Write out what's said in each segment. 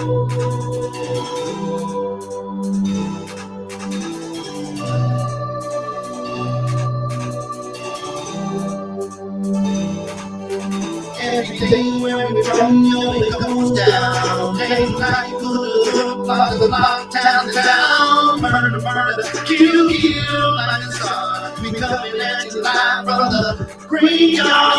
Everything where we from, yo, it goes down. Days like good look like the lockdown down. Murder, murder, kill, kill like the sun. We coming at you live from the graveyard.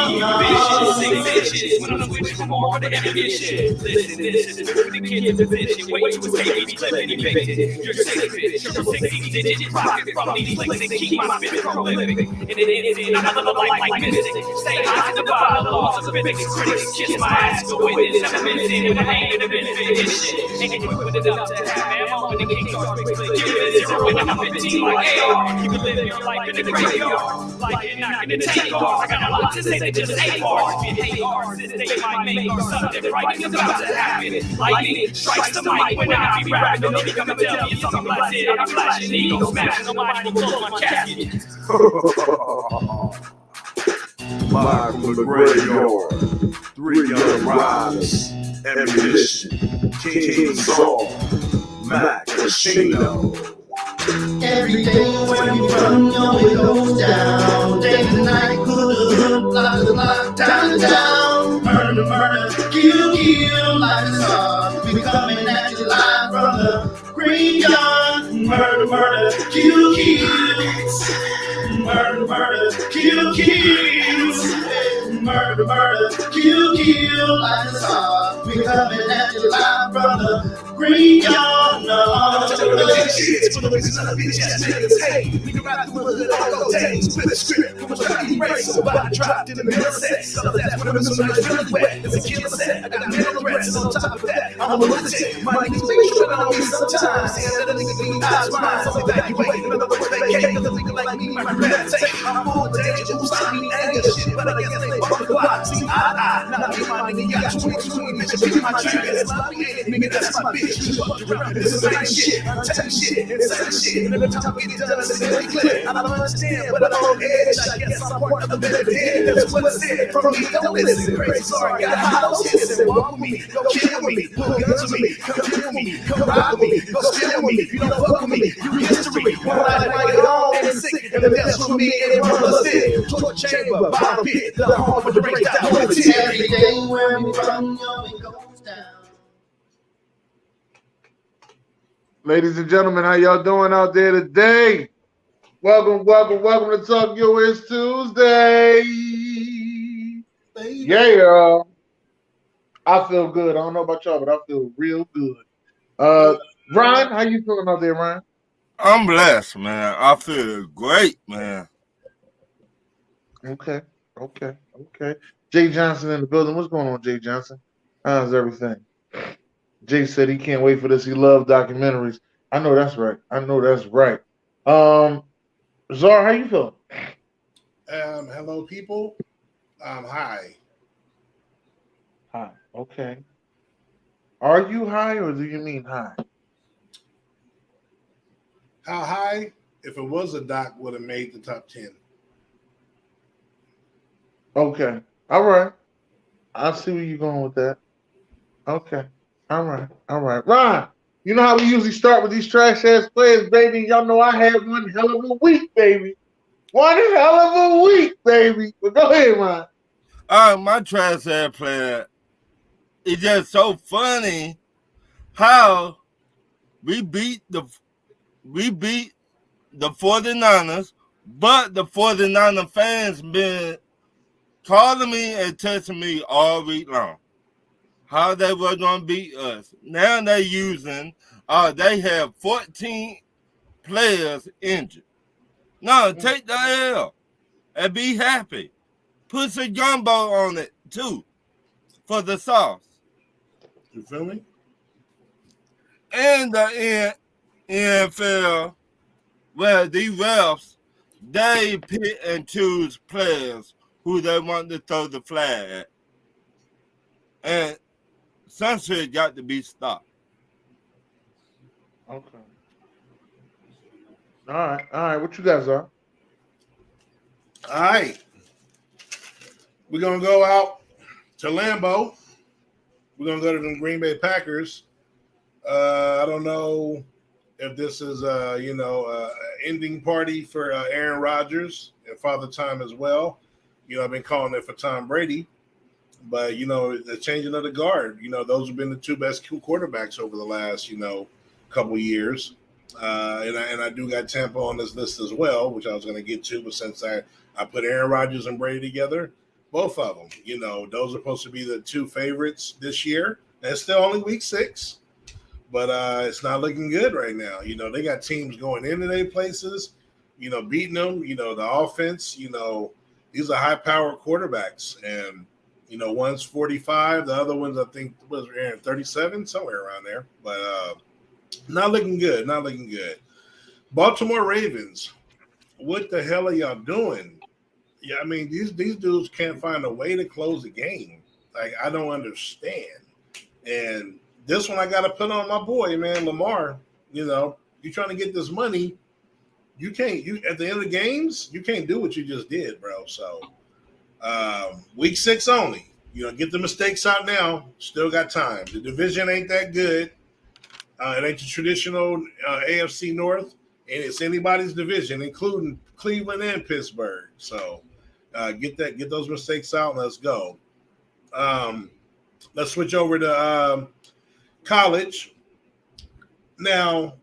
Vicious, when I'm switching from more to ambition. Listen, this is the kid's position. Wait to escape each clip and evicted. You're safe, bitch. You're 60 digit profit from these flicks and keep my spit prolific. And it is in another life like mystic. Stay high to the bottom, laws of physics. Critics kiss my ass, go with it. 7 minutes in with a hand in the benefit. This shit ain't quick with enough to have ammo when the king starts big split. Give it 0 when I'm 15 like AR. You can live your life in the graveyard. Like you're knocking the tank off. I got a lot to say that just ain't bars. If you hate ours, this day might make or something right is about to happen. Lightning strikes the mic when I be rapping. Don't come and tell me something like it. I'm flashing ego, smashing nobody will close my casket. Live from the graveyard, 3 young riders, ammunition, King Saul, Mac, Casino. Everything where we from, yo, it goes down. Day and night, good like the lockdown down. Murder, murder, kill, kill like the sun. We coming at you live from the graveyard. Murder, murder, kill, kill. Murder, murder, kill, kill. Murder, murder, kill, kill like the sun. We coming at you live from the graveyard. No. Shit, for the reasons I bitch ass niggas hate. We can rap through a hood all days. Split the script, from a trap erase. Somebody dropped in the middle set. Some of that's when I'm so nice, really wet. It's a killer set. I got mental threats on top of that. I'm a lunatic. My niggas be tripping on me sometimes. Saying that a nigga be eyes mine. So evacuate. Another way they can't. Cause a nigga like me might meditate. I'm full of danger. Who's I mean anger shit. But I guess they bump the block. See, I. Now me, my nigga got 20, bitch. Be my trigger. It's my bitch. Nigga, that's my bitch. You fucked around. This is nice shit. I'm telling shit. Inside shit. And the time we get it done is very clear. I don't understand, but I'm on edge. I guess I'm part of the better dead. That's what it said. From me, don't listen. Crazy, sorry. Got hollows hits and walk with me. Go kill me. Pull guns with me. Come kill me. Come rob me. Go steal with me. You don't fuck with me. You history. One life like it all and sick. And the death's for me and one of us did. Torture chamber, bottom pit. The home for the breakdown. Everything where we from, yo, it goes down. Ladies and gentlemen, how y'all doing out there today? Welcome to Talk US Tuesday. Yeah, y'all. I feel good. I don't know about y'all, but I feel real good. Ryan, how you feeling out there, Ryan? I'm blessed, man. I feel great, man. Okay. Jay Johnson in the building. What's going on, Jay Johnson? How's everything? Jay said he can't wait for this. He loves documentaries. I know that's right. Zara, how you feeling? Hello, people. Hi. Hi. Okay. Are you high or do you mean high? How high? If it was a doc, would have made the top 10. Okay. All right. I see where you're going with that. Okay. All right. Ryan, you know how we usually start with these trash ass players, baby. Y'all know I had one hell of a week, baby. But go ahead, Ryan. My trash ass player, it's just so funny how we beat the 49ers, but the 49er fans been calling me and texting me all week long how they were going to beat us. Now they're using, they have 14 players injured. No, take the L and be happy. Put some gumbo on it, too, for the sauce. You feel me? And the NFL, well, these refs, they pick and choose players who they want to throw the flag at. And some shit got to be stopped. Okay. All right. What you guys are? All right. We're going to go out to Lambeau. We're going to go to the Green Bay Packers I don't know if this is ending party for Aaron Rodgers and Father Time as well. I've been calling it for Tom Brady, but the changing of the guard. Those have been the two best quarterbacks over the last couple years. And I do got Tampa on this list as well, which I was going to get to, but since I put Aaron Rodgers and Brady together, both of them, those are supposed to be the two favorites this year. And it's still only week 6. But it's not looking good right now. They got teams going into their places, beating them. The offense, these are high-powered quarterbacks. And, one's 45. The other one's, I think, was 37, somewhere around there. But not looking good. Not looking good. Baltimore Ravens, what the hell are y'all doing? Yeah, I mean, these dudes can't find a way to close the game. Like, I don't understand. And this one I got to put on my boy, man, Lamar. You're trying to get this money. You can't. At the end of the games, you can't do what you just did, bro. So, week 6 only. Get the mistakes out now. Still got time. The division ain't that good. It ain't the traditional AFC North, and it's anybody's division, including Cleveland and Pittsburgh. So, get those mistakes out and let's go. Let's switch over to college. Now,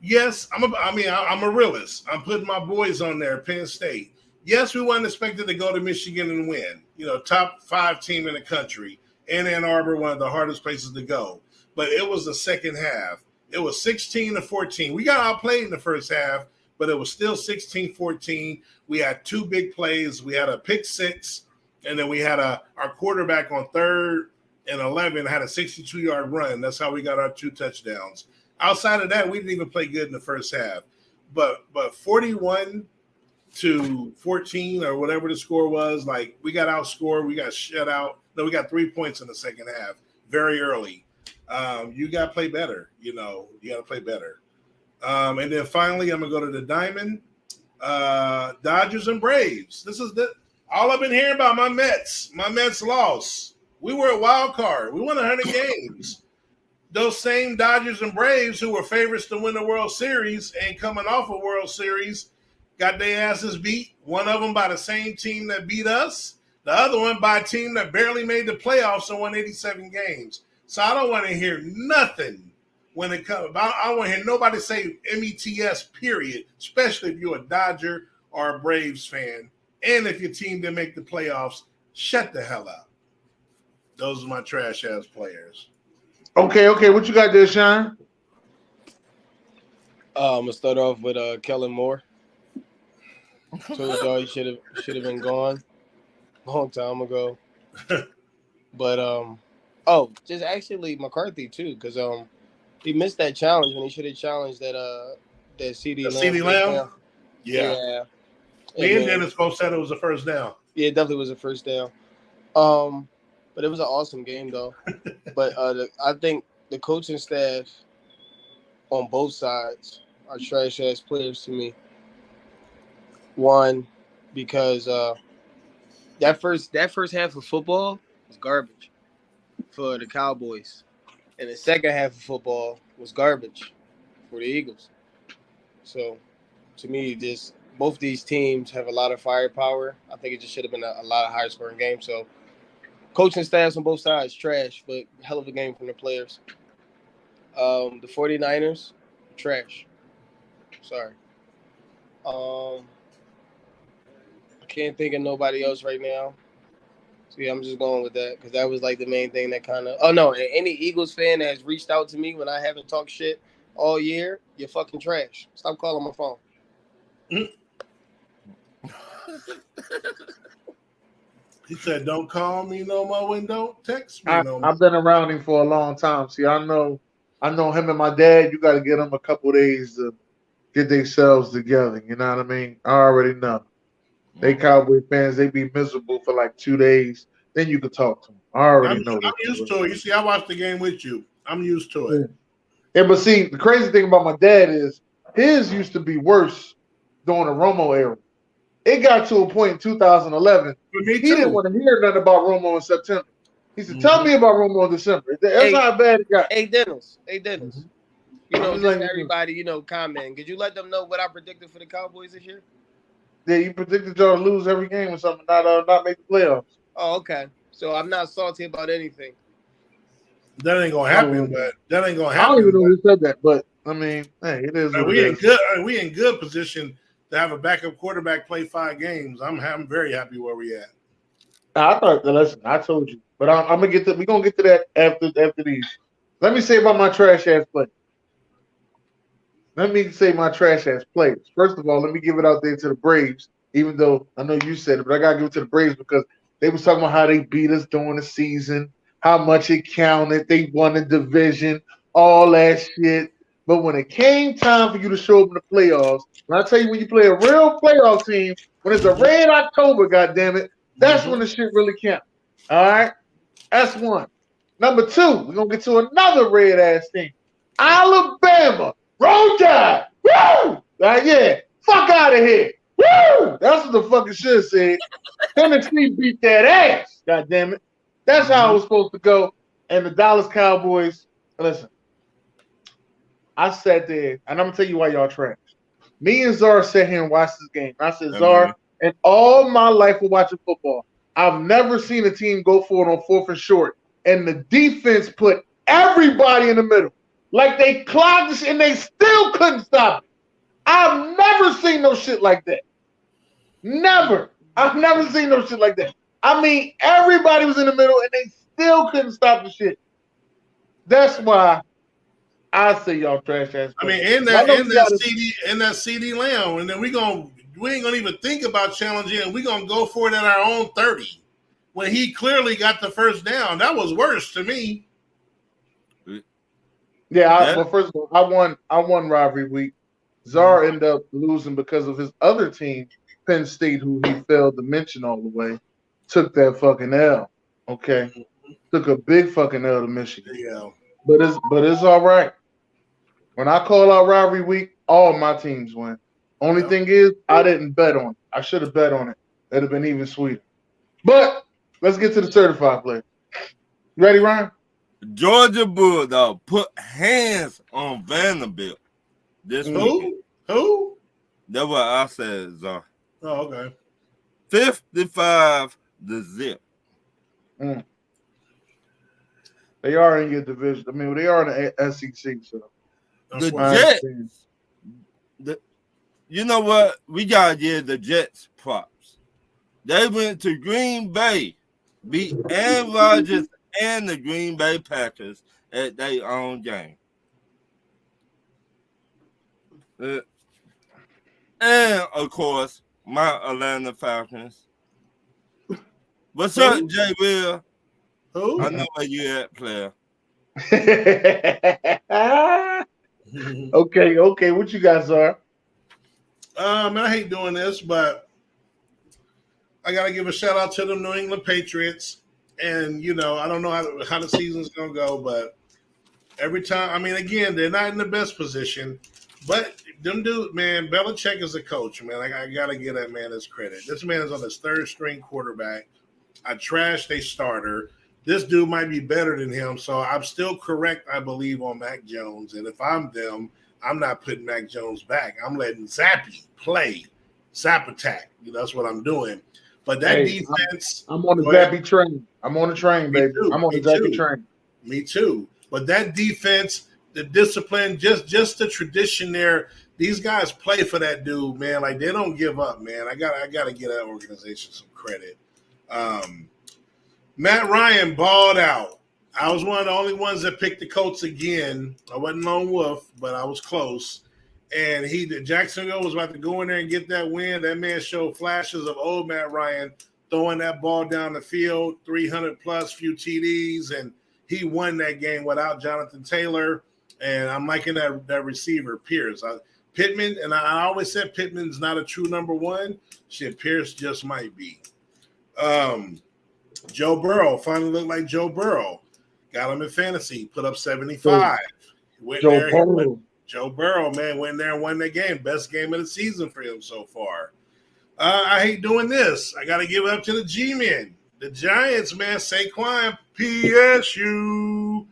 yes, I'm a realist. I'm putting my boys on there, Penn State. Yes, we weren't expected to go to Michigan and win. Top 5 team in the country. In Ann Arbor, one of the hardest places to go. But it was the second half. It was 16-14. We got outplayed in the first half, but it was still 16-14. We had 2 big plays. We had a pick 6, and then we had our quarterback on 3rd and 11 had a 62-yard run. That's how we got our 2 touchdowns. Outside of that, we didn't even play good in the first half. But 41-14 or whatever the score was, like we got outscored, we got shut out. No, we got 3 points in the second half very early. You got to play better. You got to play better. And then finally, I'm going to go to the Diamond, Dodgers and Braves. This is all I've been hearing about. My Mets lost. We were a wild card. We won 100 games. Those same Dodgers and Braves who were favorites to win the World Series and coming off a World Series got their asses beat. One of them by the same team that beat us. The other one by a team that barely made the playoffs and won 87 games. So I don't want to hear nothing when it comes. I don't want to hear nobody say METS, period, especially if you're a Dodger or a Braves fan. And if your team didn't make the playoffs, shut the hell up. Those are my trash-ass players. Okay. What you got there, Sean? I'm gonna start off with Kellen Moore. Told y'all he should have been gone a long time ago. But just actually McCarthy too, because he missed that challenge when he should have challenged that CD Lamb. Yeah. Me and Dennis both said it was a first down. Yeah, it definitely was a first down. But it was an awesome game though. But I think the coaching staff on both sides are trash ass players to me. One, because that first half of football was garbage for the Cowboys, and the second half of football was garbage for the Eagles. So, to me, both these teams have a lot of firepower. I think it just should have been a lot of higher scoring games. So, coaching staffs on both sides trash, but hell of a game from the players. The 49ers, trash. Sorry. I can't think of nobody else right now. So, yeah, I'm just going with that because that was like the main thing that kind of – oh, no, and any Eagles fan that has reached out to me when I haven't talked shit all year, you're fucking trash. Stop calling my phone. He said, don't call me no more and don't text me no more. I've been around him for a long time. See, I know him and my dad, you got to get them a couple days to get themselves together. You know what I mean? I already know. They Cowboy fans, they be miserable for like 2 days. Then you can talk to them. I already know. I'm used to it. You see, I watched the game with you. I'm used to it. Yeah, but see, the crazy thing about my dad is his used to be worse during the Romo era. It got to a point in 2011. He didn't want to hear nothing about Romo in September. He said, "Tell me about Romo in December." That's how bad it got. Hey Dennis. You know, He's just like, everybody, you know, comment. Could you let them know what I predicted for the Cowboys this year? yeah, you predicted y'all to lose every game or something, not make the playoffs. Oh, okay. So I'm not salty about anything. That ain't gonna happen, but that ain't gonna I don't happen. even know who said that, but I mean, hey, it is what We it in is. good. We in good position to have a backup quarterback play 5 games. I'm very happy where we at. I thought. Listen, I told you, but I'm gonna get to. We're gonna get to that after these. Let me say about my trash ass play. Let me say my trash ass players. First of all, let me give it out there to the Braves, even though I know you said it, but I gotta give it to the Braves because they was talking about how they beat us during the season, how much it counted, they won the division, all that shit. But when it came time for you to show up in the playoffs, when I tell you when you play a real playoff team, when it's a red October, goddammit, that's when the shit really counts. All right? That's one. Number 2, we're gonna get to another red ass team. Alabama. Roll Tide. Woo! Yeah. Fuck out of here. Woo! That's what the fucking shit said. Tennessee beat that ass. God damn it. That's how it was supposed to go. And the Dallas Cowboys, listen, I sat there, and I'm gonna tell you why y'all trash. Me and Czar sat here and watched this game. I said, Czar, in all my life of watching football, I've never seen a team go for it on 4th and short, and the defense put everybody in the middle. Like they clogged this and they still couldn't stop it. I've never seen no shit like that. Never. I've never seen no shit like that. I mean, everybody was in the middle and they still couldn't stop the shit. That's why I say y'all trash ass. I mean, in that CD Lamb, and then we ain't gonna even think about challenging, and we gonna go for it at our own 30 when he clearly got the first down. That was worse to me. Yeah, well, first of all, I won rivalry week. Czar ended up losing because of his other team, Penn State, who he failed to mention all the way, took that fucking L. Okay, took a big fucking L to Michigan. Yeah, but it's all right. When I call out rivalry week, all my teams win. Only thing is, I didn't bet on it. I should have bet on it. That'd have been even sweeter. But let's get to the certified player. Ready, Ryan? Georgia Bulldog put hands on Vanderbilt this weekend. Who? That's what I said, Czar. Oh, okay. 55-0. They are in your division. I mean, they are in the SEC. So the Jets. You know what? We gotta give the Jets props. They went to Green Bay, beat Aaron Rodgers and the Green Bay Packers at their own game. And, of course, my Atlanta Falcons. What's up, Jay Will? Who? I know where you at, player. Okay. What you guys are? I hate doing this, but I got to give a shout out to the New England Patriots. And, you know, I don't know how the season's going to go, but every time, I mean, again, they're not in the best position, but them dudes, man, Belichick is a coach, man. I got to give that man his credit. This man is on his 3rd string quarterback. I trashed a starter. This dude might be better than him, so I'm still correct, I believe, on Mac Jones. And if I'm them, I'm not putting Mac Jones back. I'm letting Zappy play, Zap attack. That's what I'm doing. But that defense, I'm on the Zappy train. I'm on the train, baby. I'm on the Zappy train. Me too. But that defense, the discipline, just the tradition there. These guys play for that dude, man. Like, they don't give up, man. I gotta give that organization some credit. Matt Ryan balled out. I was one of the only ones that picked the Colts again. I wasn't lone wolf, but I was close. And Jacksonville was about to go in there and get that win. That man showed flashes of old Matt Ryan throwing that ball down the field, 300-plus, few TDs, and he won that game without Jonathan Taylor. And I'm liking that receiver, Pierce. Pittman, and I always said Pittman's not a true number one. Shit, Pierce just might be. Joe Burrow finally looked like Joe Burrow. Got him in fantasy, put up 75. Joe Burrow, man, went there and won that game. Best game of the season for him so far. I hate doing this. I got to give it up to the G-Men. The Giants, man, Saquon, PSU.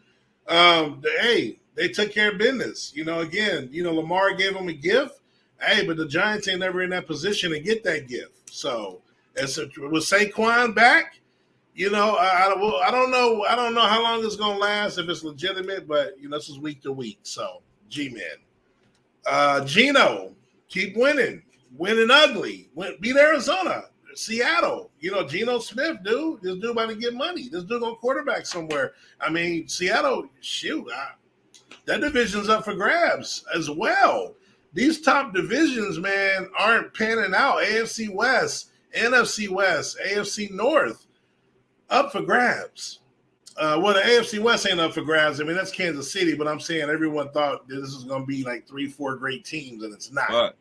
They took care of business. Again, Lamar gave them a gift. Hey, but the Giants ain't never in that position to get that gift. So, with Saquon back, I don't know. I don't know how long it's gonna last if it's legitimate, but this is week to week. So, G-Man, Geno, keep winning ugly. Beat Arizona, Seattle. Geno Smith, dude. This dude about to get money. This dude gonna quarterback somewhere. I mean, Seattle. Shoot, that division's up for grabs as well. These top divisions, man, aren't panning out. AFC West, NFC West, AFC North. Up for grabs. Well, the AFC West ain't up for grabs. I mean, that's Kansas City, but I'm saying everyone thought that this was going to be like 3-4 great teams, and it's not. Right.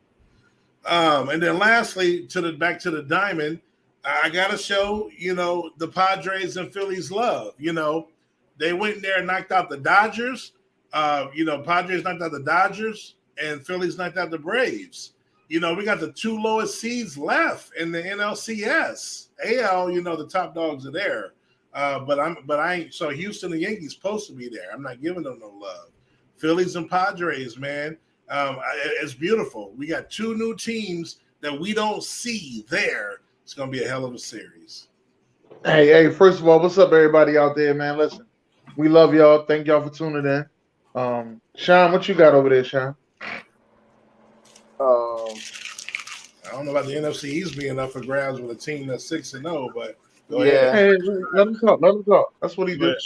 And then lastly, back to the diamond, I got to show, the Padres and Phillies love. They went in there and knocked out the Dodgers. Padres knocked out the Dodgers, and Phillies knocked out the Braves. We got the two lowest seeds left in the NLCS. AL, the top dogs are there. But I ain't. So Houston and Yankees supposed to be there. I'm not giving them no love. Phillies and Padres, man. It's beautiful. We got two new teams that we don't see there. It's going to be a hell of a series. Hey, first of all, what's up, everybody out there, man? Listen, we love y'all. Thank y'all for tuning in. Sean, what you got over there, Sean? I don't know about the NFC East being up for grabs with a team that's 6-0, but go ahead. Hey, let him talk. That's what he did.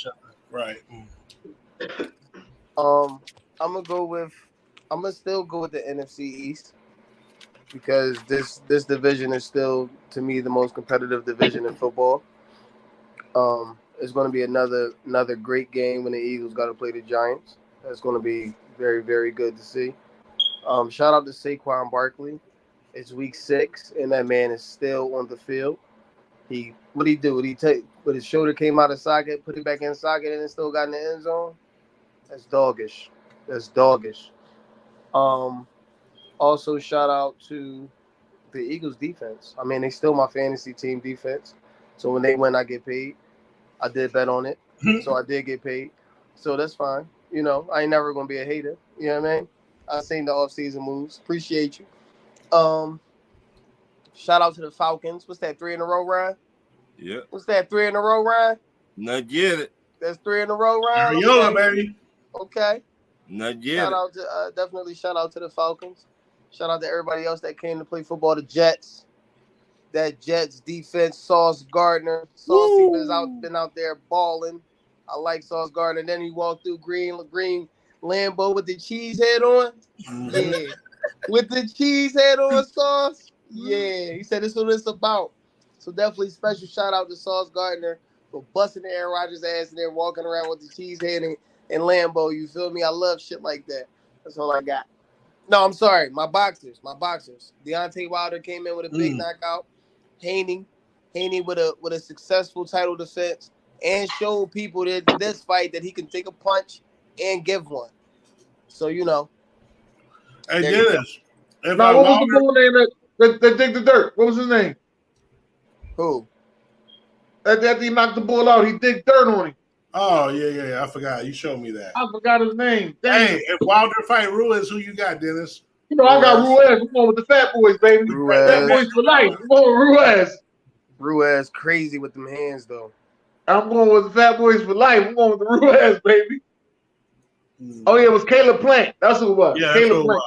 Right. I'm gonna still go with the NFC East because this division is still, to me, the most competitive division in football. It's going to be another great game when the Eagles got to play the Giants. That's going to be very, very good to see. Shout out to Saquon Barkley. It's week 6, and that man is still on the field. What he do? But his shoulder came out of socket, put it back in socket, and it still got in the end zone. That's doggish. Also, shout out to the Eagles defense. I mean, they still my fantasy team defense. So when they win, I get paid. I did bet on it, so I did get paid. So that's fine. I ain't never gonna be a hater. You know what I mean? I've seen the offseason moves. Appreciate you. Shout out to the Falcons. What's that, 3 in a row, Ryan? Yeah. What's that, 3 in a row, Ryan? Not get it. That's 3 in a row, Ryan? Areola, baby. Okay. Not get Shout it. out to definitely shout out to the Falcons. Shout out to everybody else that came to play football. The Jets. That Jets defense, Sauce Gardner. Sauce been out there balling. I like Sauce Gardner. Then he walked through green Lambo with the cheese head on. Yeah. With the cheese head on, Sauce. Yeah. He said this is what it's about. So definitely special shout out to Sauce Gardner for busting Aaron Rodgers' ass and then walking around with the cheese head and Lambo. You feel me? I love shit like that. That's all I got. No, I'm sorry. My boxers. Deontay Wilder came in with a big knockout. Haney with a successful title defense and showed people that this fight that he can take a punch and give one. So Hey, Dennis. Now, what was the bull name that dig the dirt? What was his name? Who? After he knocked the bull out, he dig dirt on him. Oh, yeah. I forgot. You showed me that. I forgot his name. Dang. Hey, if Wilder fight Ruiz, who you got, Dennis? I got Ruiz. We're going with the Fat Boys, baby. Ruiz. Fat Boys for life. We're going with Ruiz. Ruiz crazy with them hands, though. I'm going with the Fat Boys for life. We're going with the Ruiz, baby. Oh, yeah, it was Caleb Plant. That's who it was. Yeah, Caleb Plant.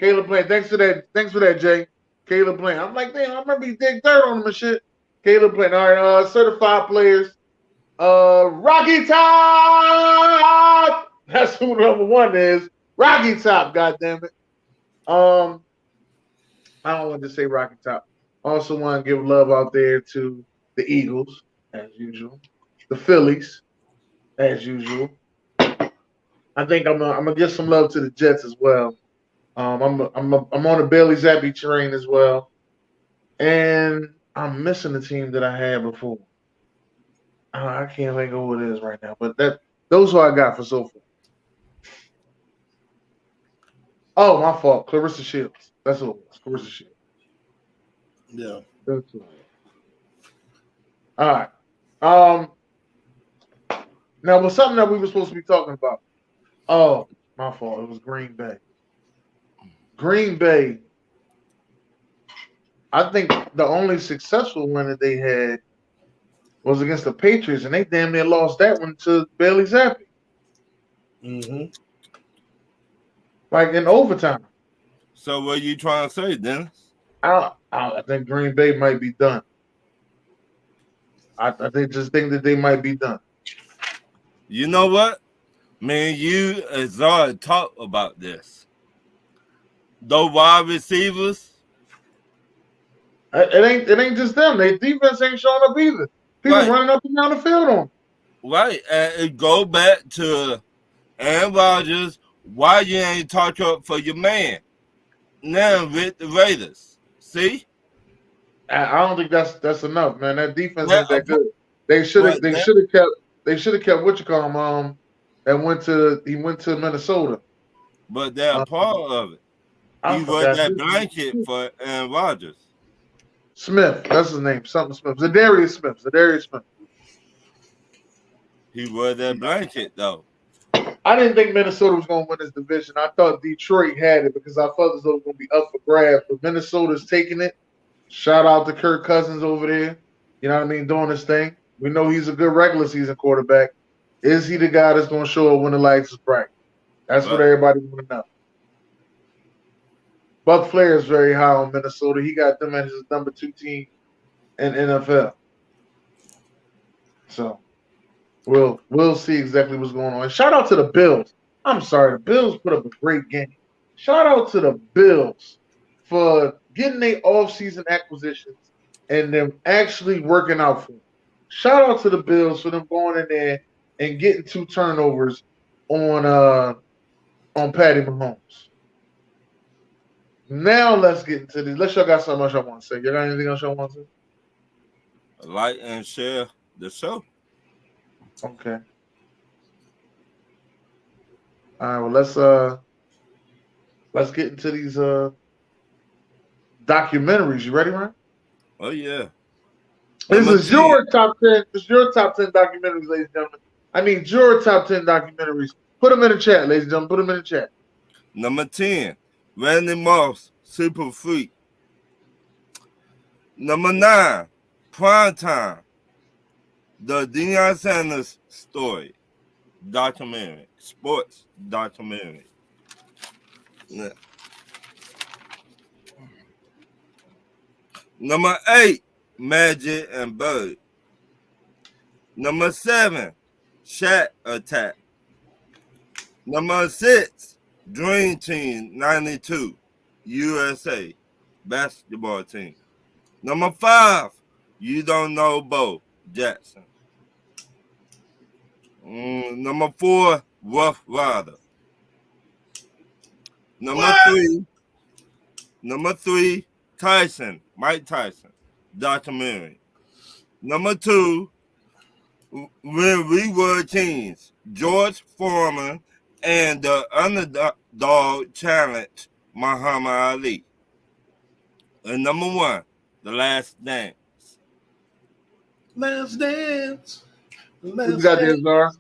Caleb Plant. Thanks for that, Jay. Caleb Plant. I'm like, damn, I remember he dig dirt on him and shit. Caleb Plant. All right, certified players. Rocky Top. That's who number 1 is. Rocky Top, goddammit. I don't want to say Rocky Top. Also want to give love out there to the Eagles, as usual. The Phillies, as usual. I think I'm gonna give some love to the Jets as well. I'm on the Bailey Zappi train as well, and I'm missing the team that I had before. I can't think of who it is right now, but those who I got for so far. Oh, my fault. Clarissa Shields. That's who it was. Clarissa Shields. Yeah. That's who it was. All right. Now, was something that we were supposed to be talking about? Oh, my fault. It was Green Bay. Green Bay. I think the only successful win that they had was against the Patriots, and they damn near lost that one to Bailey Zappi, Mm-hmm. like in overtime. So what you trying to say, Dennis? I think Green Bay might be done. I just think that they might be done. You know what? Man, you and Zara talk about this. Those wide receivers, It ain't just them. Their defense ain't showing up either. People right, running up and down the field on them. right. And it go back to Aaron Rodgers. Why you ain't talk up for your man? Now with the Raiders. See? I don't think that's enough, man. That defense Well, ain't that good. They should have kept what you call him. He went to Minnesota. but they're a part of it. I He was forgot that blanket for Aaron Rodgers. Smith. That's his name. Something Smith. Zadarius Smith. He was that blanket though. I didn't think Minnesota was going to win this division. I thought Detroit had it because I felt as though it was going to be up for grabs. But Minnesota's taking it. Shout out to Kirk Cousins over there. You know what I mean? Doing his thing. We know he's a good regular season quarterback. Is he the guy that's going to show up when the lights is bright? That's what everybody want to know. Buck Flair is very high on Minnesota. He got them as his number 2 team in NFL. So we'll see exactly what's going on. And shout out to the Bills. I'm sorry, the Bills put up a great game. Shout out to the Bills for getting their off-season acquisitions and them actually working out for them. Shout out to the Bills for them going in there and getting 2 turnovers on Patty Mahomes. Now let's get into this. Let's y'all got something else I want to say. You got anything else y'all want to say? Like and share the show. Okay. All right. Well, let's get into these documentaries. You ready, Ryan? Oh yeah. This is your top 10. This is your top 10 documentaries, ladies and gentlemen. I need your top 10 documentaries. Put them in the chat, ladies and gentlemen. Put them in the chat. Number 10, Randy Moss, Super Freak. Number 9, Prime Time, the Deion Sanders story, documentary, sports documentary. Yeah. Number 8, Magic and Bird. Number 7, Shaq Attack. Number 6, Dream Team 92, USA, basketball team. Number 5, You Don't Know Bo Jackson. Number 4, Rough Rider. Number 3, Tyson, Mike Tyson, documentary. Number 2, When We Were Teens, George Foreman and the Underdog Challenge, Muhammad Ali. And number 1, The Last Dance. Last dance. Who's got this, Zara?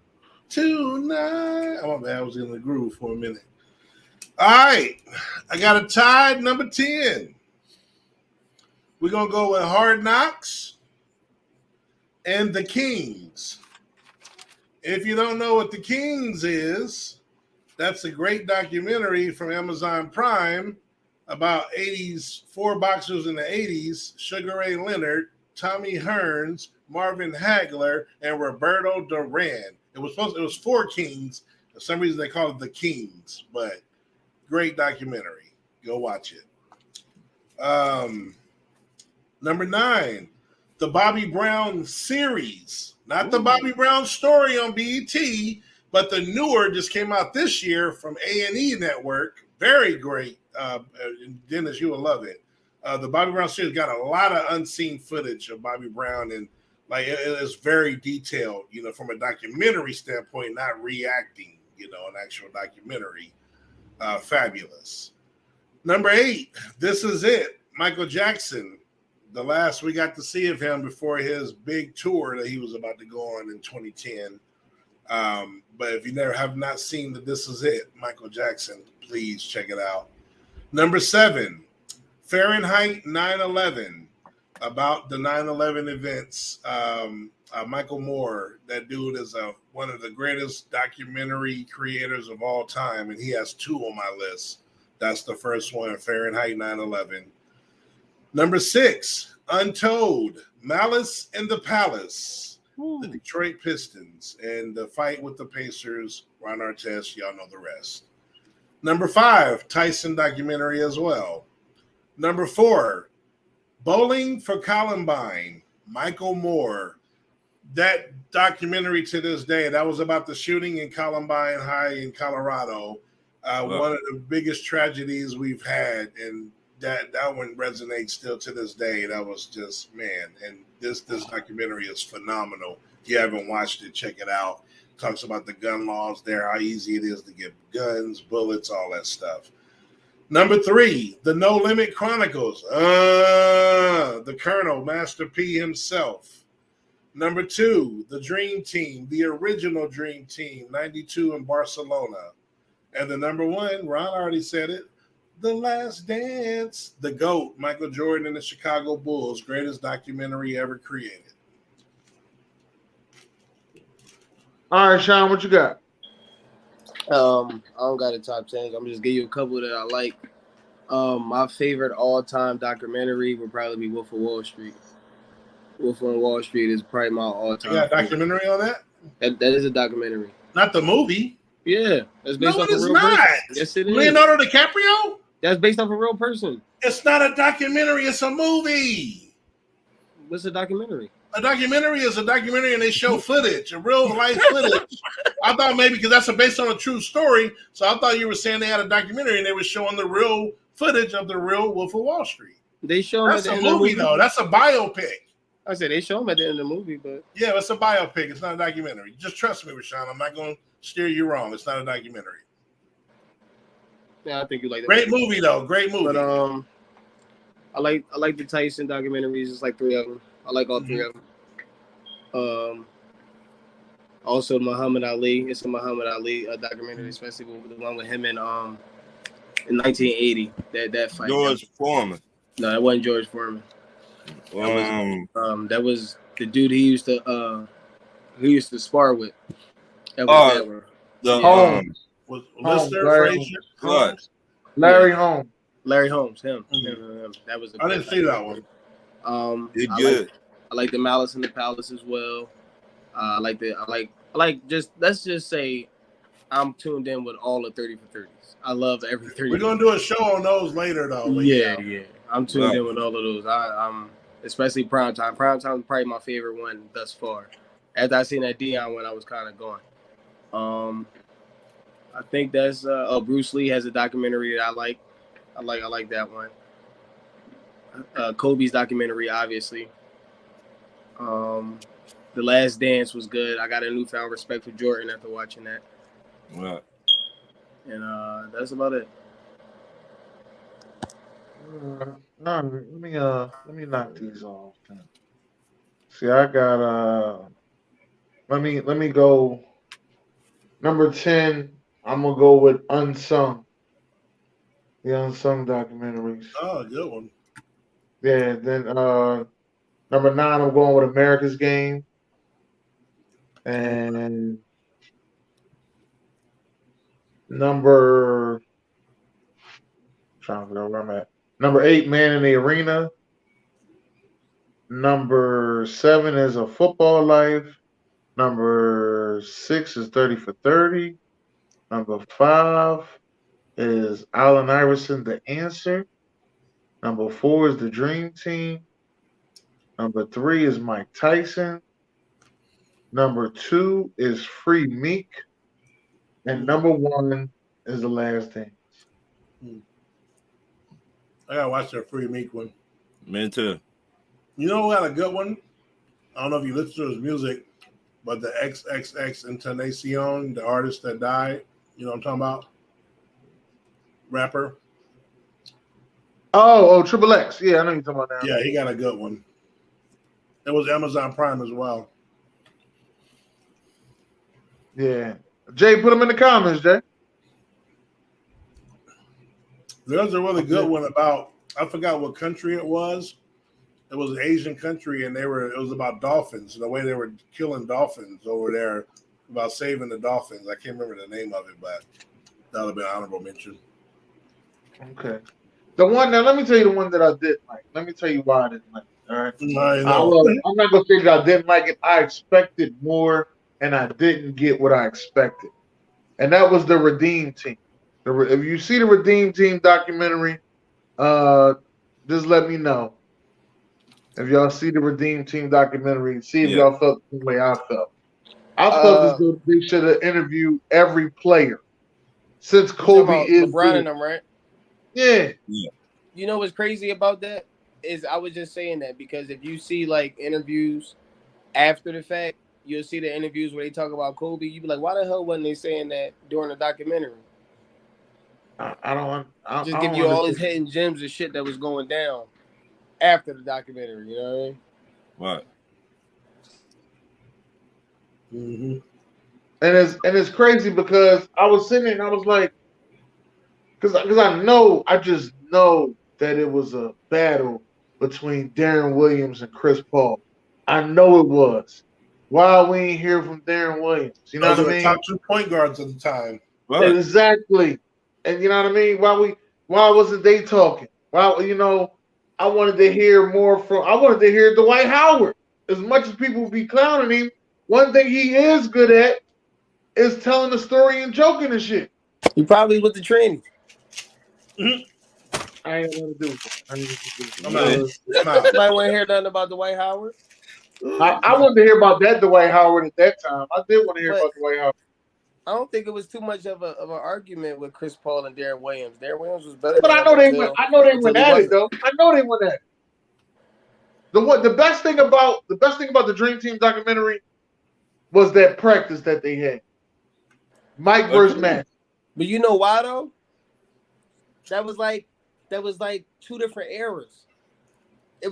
Tonight. Oh, man, I was in the groove for a minute. All right. I got a tied number 10. We're going to go with Hard Knocks and The Kings. If you don't know what The Kings is, that's a great documentary from Amazon Prime about 80s, 4 boxers in the 80s, Sugar Ray Leonard, Tommy Hearns, Marvin Hagler, and Roberto Duran. It was 4 kings. For some reason they call it The Kings, but great documentary. Go watch it. Number 9, the Bobby Brown series. Not the Bobby Brown story on BET, but the newer just came out this year from A&E Network. Very great. Dennis, you will love it. The Bobby Brown series got a lot of unseen footage of Bobby Brown, and like it is very detailed, from a documentary standpoint, not reacting, an actual documentary. Fabulous. Number 8, This Is It, Michael Jackson the last we got to see of him before his big tour that he was about to go on in 2010. But if you have not seen that This Is It, Michael Jackson, please check it out. Number 7, Fahrenheit 9/11, about the 9/11 events. Michael Moore, that dude is one of the greatest documentary creators of all time, and he has 2 on my list. That's the first one, Fahrenheit 9/11. Number 6, Untold, Malice in the Palace, the Detroit Pistons, and the fight with the Pacers, Ron Artest, y'all know the rest. Number 5, Tyson documentary as well. Number 4, Bowling for Columbine, Michael Moore. That documentary to this day, that was about the shooting in Columbine High in Colorado. One of the biggest tragedies we've had, and that one resonates still to this day. That was just, man, and this documentary is phenomenal. If you haven't watched it, check it out. Talks about the gun laws there, how easy it is to get guns, bullets, all that stuff. Number 3, The No Limit Chronicles. The Colonel, Master P himself. Number 2, The Dream Team, the original Dream Team, 92 in Barcelona. And the number 1, Ron already said it, The Last Dance, the GOAT, Michael Jordan and the Chicago Bulls, greatest documentary ever created. All right, Sean, what you got? I don't got a top 10. I'm just give you a couple that I like. My favorite all-time documentary would probably be Wolf of Wall Street. Wolf on Wall Street is probably my all-time. You got a documentary on that? That is a documentary. Not the movie. Yeah, that's based off a real not. person. Yes, it is. Leonardo DiCaprio? That's based off a real person. It's not a documentary. It's a movie. What's a documentary? A documentary is a documentary, and they show footage, a real life footage. I thought maybe because that's based on a true story, so I thought you were saying they had a documentary and they were showing the real footage of the real Wolf of Wall Street. They show that's a movie, though. That's a biopic. I said they show him at the end of the movie, but yeah, it's a biopic. It's not a documentary. Just trust me, Rashawn. I'm not going to steer you wrong. It's not a documentary. Yeah, I think you like that. Great movie, though. Great movie. But I like the Tyson documentaries. It's like 3 of them. I like all 3 of them. Also Muhammad Ali. It's a Muhammad Ali documentary, especially the one with him in 1980. That fight. George Foreman. No, that wasn't George Foreman. That was the dude he used to spar with. That was was Lister Frazier? What? Larry Holmes. Larry Holmes, him. Mm-hmm. That was. I didn't see that one. It's good. I like the Malice in the Palace as well. I like let's just say I'm tuned in with all the 30 for 30s. I love every 30. We're gonna do a show on those later, though. Yeah. I'm tuned in with all of those. I'm especially Prime Time. Prime Time is probably my favorite one thus far. After I seen that Dion one, I was kind of going. I think that's Bruce Lee has a documentary that I like. I like that one. Kobe's documentary, obviously. The Last Dance was good. I got a newfound respect for Jordan after watching that. Right. And that's about it. No, let me knock these off. See, I got let me go number 10. I'm gonna go with Unsung. The Unsung documentaries. Oh, good one. Yeah, then number 9, I'm going with America's Game. And trying to figure out where I'm at. Number 8, Man in the Arena. Number 7 is A Football Life. Number 6 is 30 for 30. Number 5 is Allen Iverson, The Answer. Number 4 is The Dream Team. Number 3 is Mike Tyson. Number 2 is Free Meek. And number 1 is The Last Dance. I gotta watch that Free Meek one. Me too. You know who had a good one? I don't know if you listen to his music, but the XXX Entonacion, the artist that died, you know what I'm talking about? Rapper. Oh, Triple X. Yeah, I know you're talking about that. Yeah, he got a good one. It was Amazon Prime as well. Yeah. Jay, put them in the comments, Jay. There's a really good one about, I forgot what country it was. It was an Asian country, and it was about dolphins, the way they were killing dolphins over there, about saving the dolphins. I can't remember the name of it, but that would have been an honorable mention. Okay. The one now, let me tell you the one that I didn't like. Let me tell you why I didn't like it. All right. I'm not gonna say that I didn't like it. I expected more, and I didn't get what I expected. And that was the Redeem Team. If you see the Redeem Team documentary, just let me know. If y'all see the Redeem Team documentary, see if y'all felt the way I felt. I felt as though they should have interviewed every player since Kobe is LeBron and them, right? Yeah. You know what's crazy about that is I was just saying that because if you see like interviews after the fact, you'll see the interviews where they talk about Kobe. You be like, why the hell wasn't they saying that during the documentary? I don't just give you all these hidden gems and shit that was going down after the documentary. You know what I mean? Right. Mm-hmm. And it's crazy because I was sitting there and I was like, because I just know that it was a battle between Darren Williams and Chris Paul. I know it was. Why we ain't hear from Darren Williams? You know what I mean? Top 2 point guards at the time. Right. Exactly. And you know what I mean? Why wasn't they talking? Why I wanted to hear Dwight Howard. As much as people be clowning him, one thing he is good at is telling the story and joking and shit. He probably with the training. I ain't gonna do it. I'm out. Nobody want to hear nothing about Dwight Howard. I wanted to hear about that Dwight Howard at that time. I did want to hear about Dwight Howard. I don't think it was too much of an argument with Chris Paul and Darren Williams. Darren Williams was better. But I know they went at it though. I know they went at it. The best thing about the Dream Team documentary was that practice that they had. Mike versus Matt. But you know why though? That was like 2 different eras. It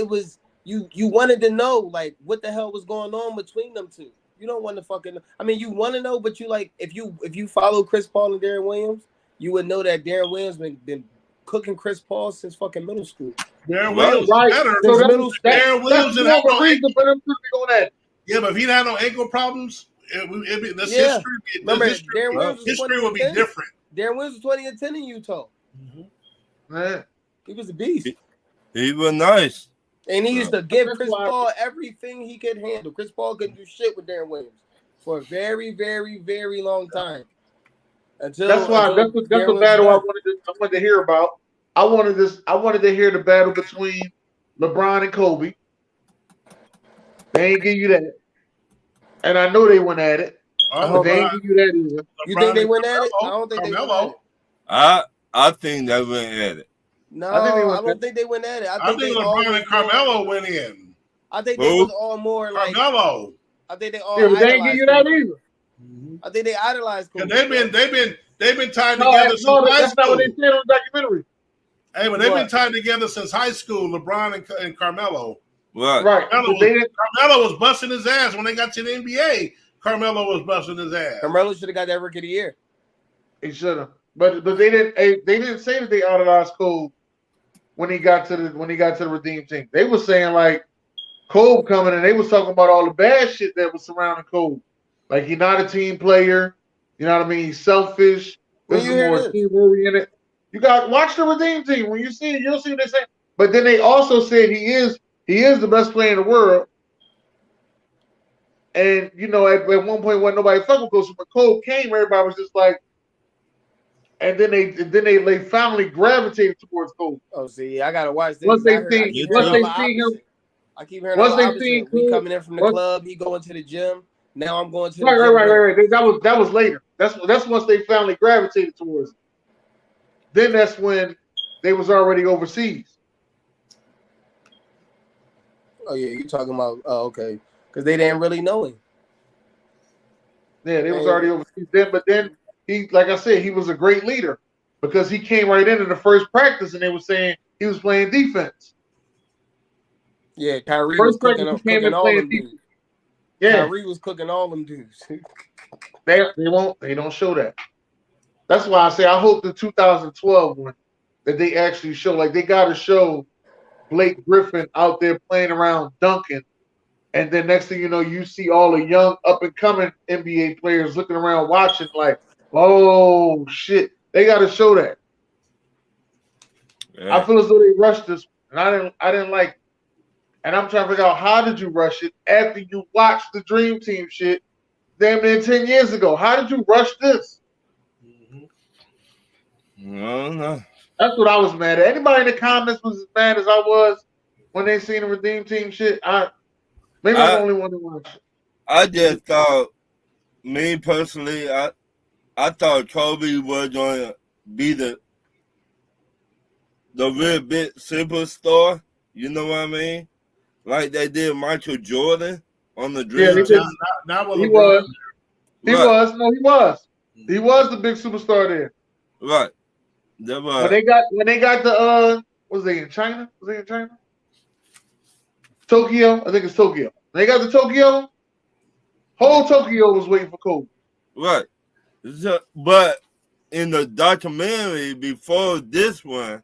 was you wanted to know like what the hell was going on between them two. You don't want to fucking. I mean, you want to know, but you like if you follow Chris Paul and Darren Williams, you would know that Darren Williams been cooking Chris Paul since fucking middle school. Darren Williams better. So Darren Williams didn't have no reason for them to be on that. Yeah, but if he had no ankle problems, history would be different. Darren Williams was 20-10 in Utah. Man. He was a beast. He was nice. And he used to give Chris Paul everything he could handle. Chris Paul couldn't do shit with Darren Williams for a very, very, very long time. That's the battle I wanted to hear about. I wanted to hear the battle between LeBron and Kobe. They ain't give you that. And I know they went at it. But they ain't give you that either. You think they went at it? I don't think they went at it. I think they went at it. No, I don't think they went at it. I think LeBron and Carmelo went in. I think they was all more like Carmelo. I think they all. Yeah, but they ain't give you that either. I think they idolized Kobe. They've been tied together since high that's school. not what they said on the documentary. Hey, but they've been tied together since high school. LeBron and Carmelo. Right. Carmelo was busting his ass when they got to the NBA. Carmelo was busting his ass. Carmelo should have got that Rookie of the Year. He should have, but they didn't. They didn't say that they idolized Kobe when he got to the Redeem Team. They were saying like Kobe coming, and they was talking about all the bad shit that was surrounding Kobe. Like he's not a team player. You know what I mean? He's selfish. This is more team oriented. You got watch the Redeem Team. When you see it, you'll see what they say. But then they also said he is the best player in the world. And you know, at one point when nobody fucking goes, when Kobe came, everybody was just like, and then they finally gravitated towards Kobe. Oh, see, I gotta watch this. Once they see him, I keep hearing once they see we coming in from the club, he going to the gym. Now I'm going to the gym. Right. That was later. That's once they finally gravitated towards it. Then that's when they was already overseas. Oh yeah, you're talking about okay. Because they didn't really know him. Yeah, they was already overseas then, but then he, like I said, he was a great leader. because he came right into the first practice and they were saying he was playing defense. Yeah, Kyrie was First practice he came in all playing them defense. dudes. Yeah, Kyrie was cooking all them dudes. they don't show that. That's why I say I hope the 2012 one that they actually show, like they got to show Blake Griffin out there playing around dunking, and then next thing you know, you see all the young up and coming NBA players looking around watching like, oh shit, they got to show that. Yeah. I feel as though they rushed this, and I didn't like it. And I'm trying to figure out how did you rush it after you watched the Dream Team shit damn near 10 years ago? How did you rush this? No. That's what I was mad at. Anybody in the comments was as mad as I was when they seen the Redeem Team shit? Maybe I'm the only one that watched it. I just thought, me personally, I thought Kobe was going to be the real big superstar. You know what I mean? Like they did Michael Jordan on the Dream Yeah, Team. Not with he LeBron. was. He Right. was. No, he was. He was the big superstar there. Right. That was, When they got the was they in China? Was they in China? Tokyo? I think it's Tokyo. When they got the Tokyo, whole Tokyo was waiting for Kobe. right. So, but in the documentary before this one,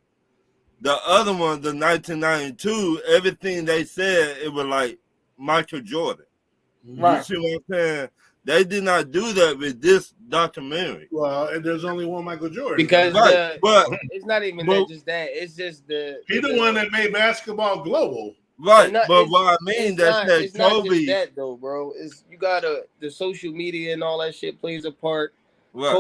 the other one, the 1992, everything they said, it was like Michael Jordan. Right. You see what I'm saying? They did not do that with this documentary. Well, and there's only one Michael Jordan. Because Right. But it's not even but- just that. It's just He's the one that made basketball global. right, not- but it's- what I mean that it's not Kobe, just that though, bro. It's you gotta the social media and all that shit plays a part. right,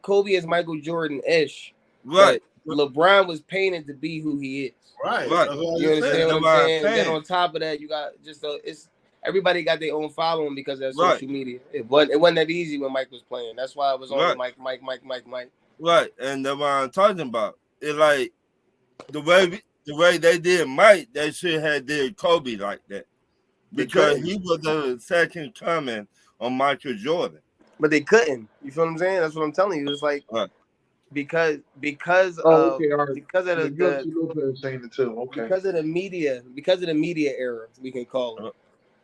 Kobe is Michael Jordan-ish. right, But LeBron was painted to be who he is. Right. Right. That's all You I just understand said. what I'm That's saying? what I'm And then saying. on top of that, you got just it's everybody got their own following because of Right. social media. It wasn't that easy when Mike was playing. That's why it was only Right. Mike. right, and that's what I'm talking about. It's like the way they did Mike, they should have did Kobe like that because he was the second coming on Michael Jordan. But they couldn't. You feel what I'm saying? That's what I'm telling you. It's like Right. because Oh, okay, all right. because of the UFC Lopez saying it too. Okay. because of the media era, we can call it.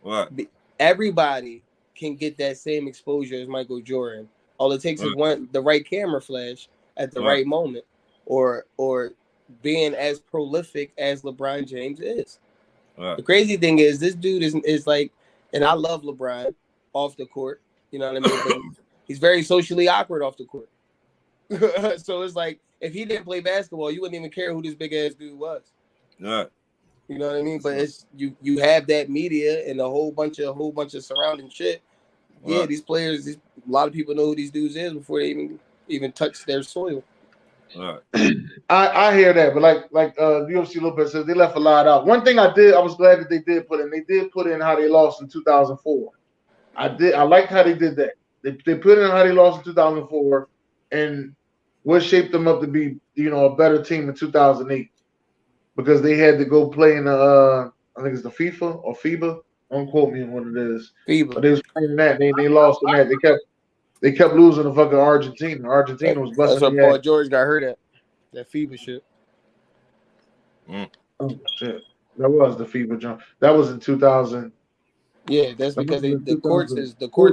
Right, Everybody can get that same exposure as Michael Jordan. All it takes is the right camera flash at the right moment, or being as prolific as LeBron James is. right, The crazy thing is this dude is like, and I love LeBron off the court. You know what I mean? But he's very socially awkward off the court. So it's like if he didn't play basketball, you wouldn't even care who this big ass dude was. right, You know what I mean? But it's you have that media and a whole bunch of surrounding shit. Yeah, right. these players, a lot of people know who these dudes is before they even touch their soil. right. I hear that, but like UFC Lopez says, they left a lot out. One thing I was glad that they did put in how they lost in 2004. I liked how they did that. They put in how they lost in 2004 and what shaped them up to be, a better team in 2008 because they had to go play in the I think it's the FIFA or FIBA. Don't quote me on what it is. FIBA. But they was playing that. They lost in that. They kept losing to fucking Argentina. Argentina was busting. That's what Paul George got hurt at. That FIBA shit. Oh shit. That was the FIBA jump. That was in 2000. Yeah, that's because the courts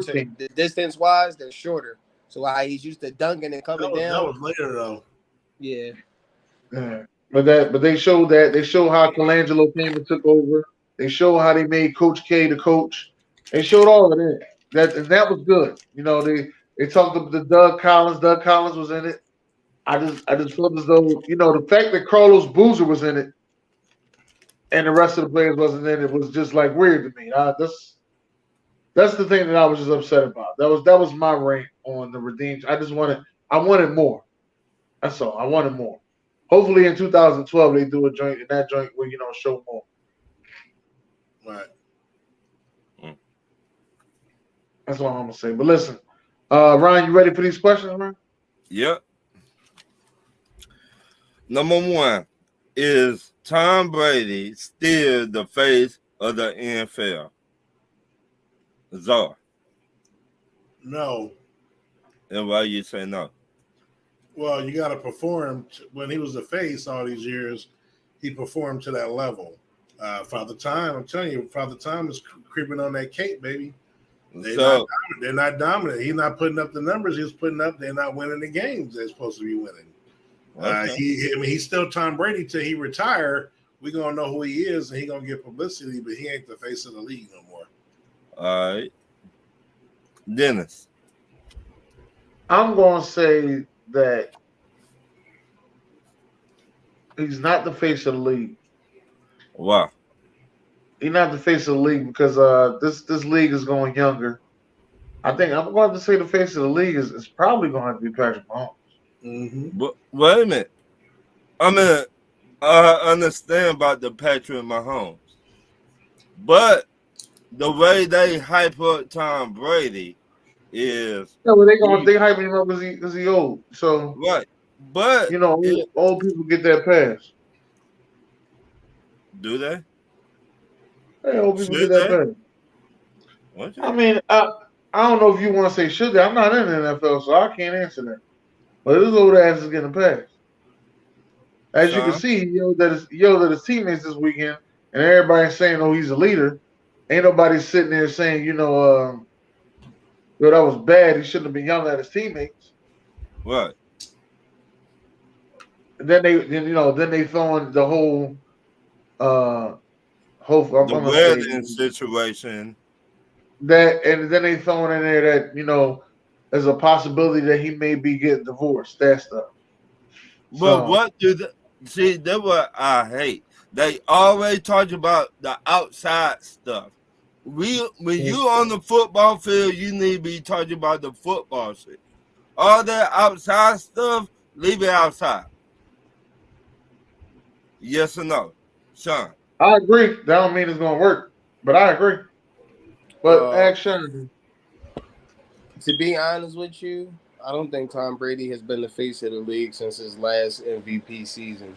are the distance wise they're shorter. So he's used to dunking and coming down. That was later though. Yeah. Yeah. But they showed that. They showed how Colangelo came and took over. They showed how they made Coach K the coach. They showed all of that. That was good. They talked about the Doug Collins. Doug Collins was in it. I just felt as though, the fact that Carlos Boozer was in it and the rest of the players wasn't in it was just like weird to me. That's the thing that I was just upset about. That was my rant on the Redeemed. I wanted more. That's all. I wanted more. Hopefully in 2012 they do a joint in that joint where show more. Right. That's all I'm gonna say. But listen, Ryan, you ready for these questions, man? Yep. Number one, is Tom Brady still the face of the NFL? Czar. No. And why you say no? Well, you got to perform. When he was the face all these years, he performed to that level. Father Time, I'm telling you, Father Time is creeping on that cake, baby. They're not dominant. He's not putting up the numbers he's putting up. They're not winning the games they're supposed to be winning. Okay. He's still Tom Brady till he retire. We're gonna know who he is, and he's gonna get publicity, but he ain't the face of the league no more. All right. Dennis. I'm going to say that he's not the face of the league. Wow. He's not the face of the league because this league is going younger. I think I'm going to say the face of the league is probably going to have to be Patrick Mahomes. Mm-hmm. But wait a minute. I mean, I understand about the Patrick Mahomes, but the way they hype up Tom Brady is Yeah, well, they hype him up because he old. So right. But you know, old people get that pass. do they? Hey, old people Should get that they? pass. Okay. I mean, I don't know if you want to say should they. I'm not in the NFL, so I can't answer that. But this old ass is getting a pass. As you can see, he yelled at his teammates this weekend, and everybody's saying, "Oh, he's a leader." Ain't nobody sitting there saying, yo, that was bad. He shouldn't have been yelling at his teammates. Right. And then they throwing the whole the wedding situation. That, and then they throwing in there that there's a possibility that he may be getting divorced. That stuff. But what do they see? That's what I hate. They always talk about the outside stuff. When you on the football field, you need to be talking about the football shit. All that outside stuff, leave it outside. Yes or no, Sean? I agree. That don't mean it's gonna work, but I agree. But action. To be honest with you, I don't think Tom Brady has been the face of the league since his last MVP season.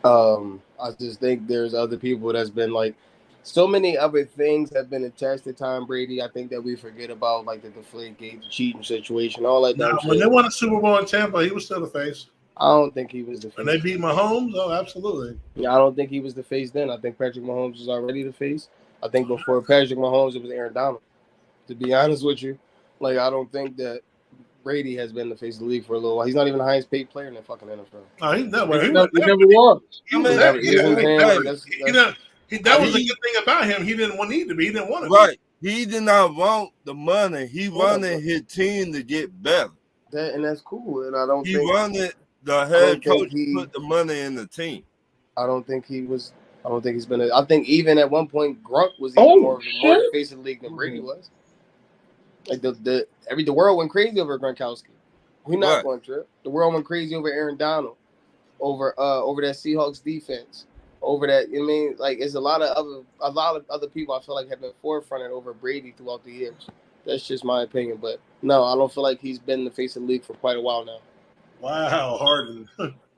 I just think there's other people that's been like so many other things have been attached to Tom Brady. I think that we forget about like the Deflategate, the cheating situation, all that. No, when they won a Super Bowl in Tampa, he was still the face. I don't think he was the face. And they beat Mahomes? Oh, absolutely. Yeah, I don't think he was the face then. I think Patrick Mahomes was already the face. I think before Patrick Mahomes, it was Aaron Donald. To be honest with you, like I don't think that Brady has been the face of the league for a little while. He's not even the highest paid player in the fucking NFL. Oh, he never was. That was a good thing about him. He didn't need to be. He didn't want to be. Right. He did not want the money. He wanted his team to get better. And that's cool. And I don't he think wanted the head coach to put the money in the team. I don't think he's been. I think even at one point, Grunt was even more the face of the league than Brady was. Like the world went crazy over Gronkowski. We're not going to trip. The world went crazy over Aaron Donald, over that Seahawks defense, over that. I mean, like it's a lot of other people I feel like have been forefronted over Brady throughout the years. That's just my opinion, but no, I don't feel like he's been the face of the league for quite a while now. Wow, Harden.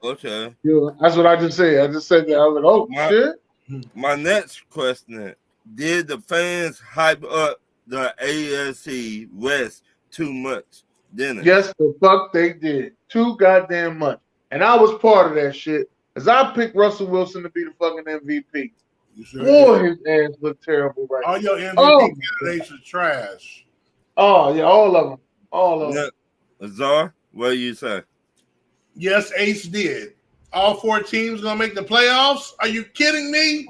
Okay. Yeah, that's what I just said. I just said that. I was like, oh, shit. My next question: did the fans hype up the AFC West too much? Yes, the fuck they did. Too goddamn much. And I was part of that shit. As I picked Russell Wilson to be the fucking MVP. Boy, his ass looked terrible right now. All your MVP candidates are trash. Oh, yeah, all of them. All of them. Azar, what do you say? Yes, Ace did. All 4 teams gonna make the playoffs? Are you kidding me?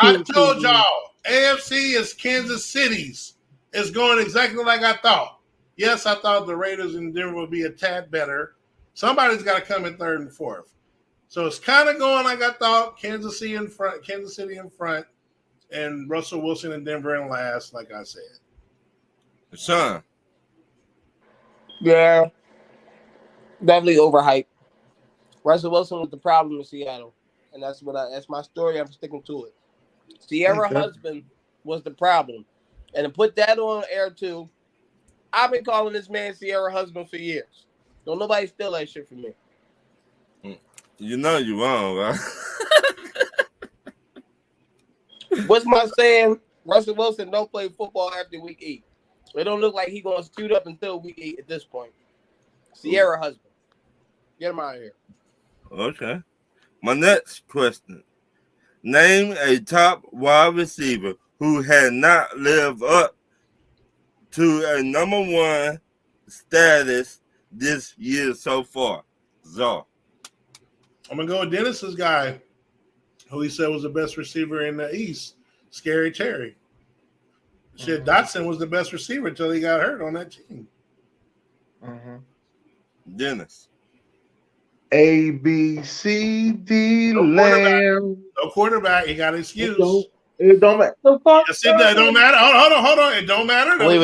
I told y'all, AFC is Kansas City's. It's going exactly like I thought. Yes, I thought the Raiders and Denver would be a tad better. Somebody's got to come in 3rd and 4th. So it's kind of going like I thought. Kansas City in front, and Russell Wilson and Denver in last, like I said. Sean. Yeah. Definitely overhyped. Russell Wilson was the problem in Seattle. And that's my story. I'm sticking to it. Sierra husband was the problem. And to put that on air too, I've been calling this man Sierra husband for years. Don't nobody steal that shit from me. You know you're wrong, right? What's my saying? Russell Wilson don't play football after week 8. It don't look like he's going to suit up until week 8 at this point. Sierra husband. Get him out of here. Okay. My next question. Name a top wide receiver who had not lived up to a number one status this year so far. Zar. I'm gonna go with Dennis's guy, who he said was the best receiver in the East, Scary Terry. Shit, Dotson was the best receiver until he got hurt on that team. Dennis. A, B, C, D, No Lamb. No quarterback. He got an excuse. It don't matter. The fuck? Yes, it don't matter. Hold on. It don't matter. Wait.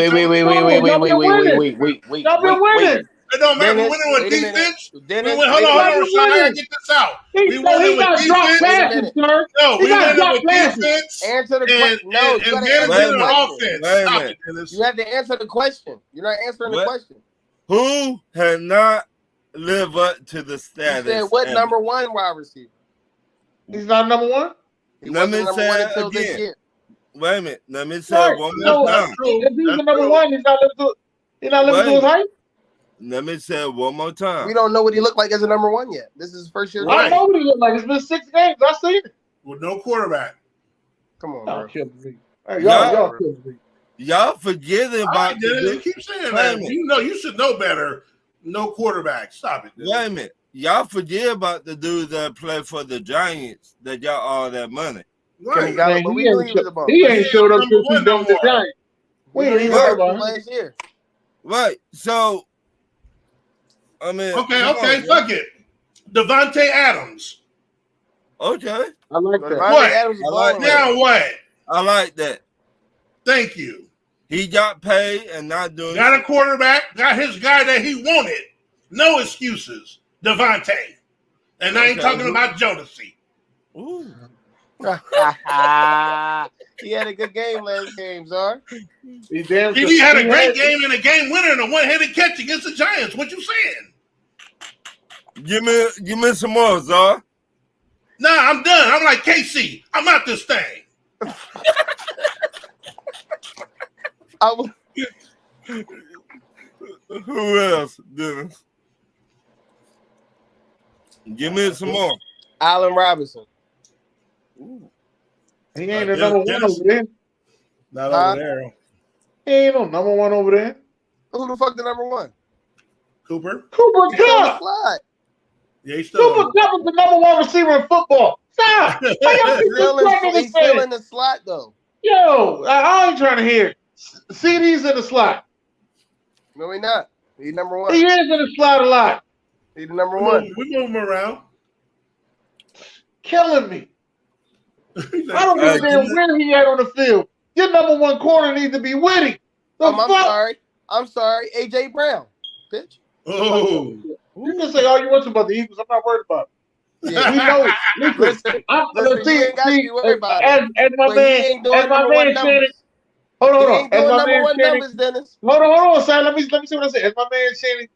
Y'all been winning. It don't matter. Dennis, We're winning with wait a minute. defense. Dennis, Hold on, Rashawn. I gotta get this out. We winning with defense. No, we winning with defense. Answer the question. No, you gotta answer managing the and question. offense. Stop it, Dennis. You have to answer the question. You're not answering the What? question. Who had not lived up to the You status? said what number one wide receiver? He's not number one? He Let wasn't me number say one it until this again. year. Wait a minute. Let me say Right. it one No, more that's time. true. If he's the That's number true. one, he's not living to his height. Let me say it one more time. We don't know what he looked like as a number one yet. This is his first year. Right. I know what he look like. It's been 6 games. I seen it. With no quarterback. Come on, Y'all bro. killing me. Hey, Y'all- y'all killing me. Y'all forgetting I about did it. the You keep saying Wait a that. minute. You know, you should know better. No quarterback. Stop it. Dennis. Wait a minute. Y'all forget about the dudes that play for the Giants that got all that money. Right. Man, But we he knew ain't he was a show- bum. he ain't showed up number since one he's been with the no more. Giants. We We knew ain't he even was heard a bum about him. last year. Right. So, I mean. Okay, come okay, on, fuck it. Devontae Adams. Okay. I like But that. Devontae What? Adams is I like balling Now right what? I like that. Thank you. He got paid and not doing Got a quarterback, got his guy that he wanted. No excuses. Devontae. And I ain't Okay. talking about Jodeci. Ooh. now. He had a good game last game, Czar. He damn He had a great game and a game winner and a one-headed catch against the Giants. What you saying? Give me some more, Zar. Nah, I'm done. I'm like KC. I'm out this thing. I was, Who else, Dennis? Give me some more. Allen Robinson. He ain't the number one Dennis? over there. Not Huh? over there. He ain't no number one over there. Who the fuck the number one? Cooper. Cooper He's on the Kupp. slide. Yeah, he's still Cooper Kupp is the number one receiver in football. Stop. Why y'all keep disrespecting He's this still man? in the slot though. Yo, I ain't trying to hear it. CD's in the slot. No, he not. He's number one. He is in the slot a lot. He's the number one. We move him around. Killing me. He's I don't give a damn where he at on the field. Your number one corner needs to be Witty. The I'm fuck? sorry. AJ Brown. Bitch. Oh. You can say all you want to about the Eagles. I'm not worried about it. Yeah. We know it. Listen, you ain't got to be worried about it. As my But he man, ain't doing as my number man one Shannon. numbers. Hold He on. ain't As doing my number man one Shannon. numbers, Dennis. Hold on, son. Let me see what I said. As my man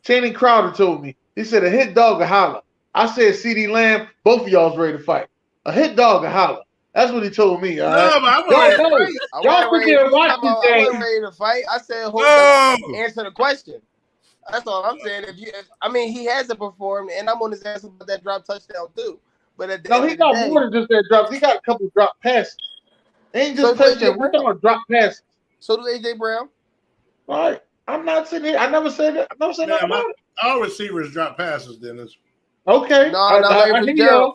Channing Crowder told me. He said a hit dog a holler. I said CD Lamb, both of y'all's ready to fight. A hit dog a holler. That's what he told me. All right? No, but I'm Y'all ready to know. fight. I Y'all wasn't sit there and watch ready- this I game. wasn't ready to fight. I said, hold No. on, answer the question. That's all I'm saying. He hasn't performed, and I'm on his ass about that drop touchdown too. But at the No, end he of the got day, more than just that drops. He got a couple drop passes. They ain't just So does touchdown. AJ We're talking Brown. about drop passes. so do AJ Brown. All right. I'm not sitting here. I never said that. I never said nothing about it. All receivers drop passes, Dennis. Okay. No, I not Larry hear Fitzgerald.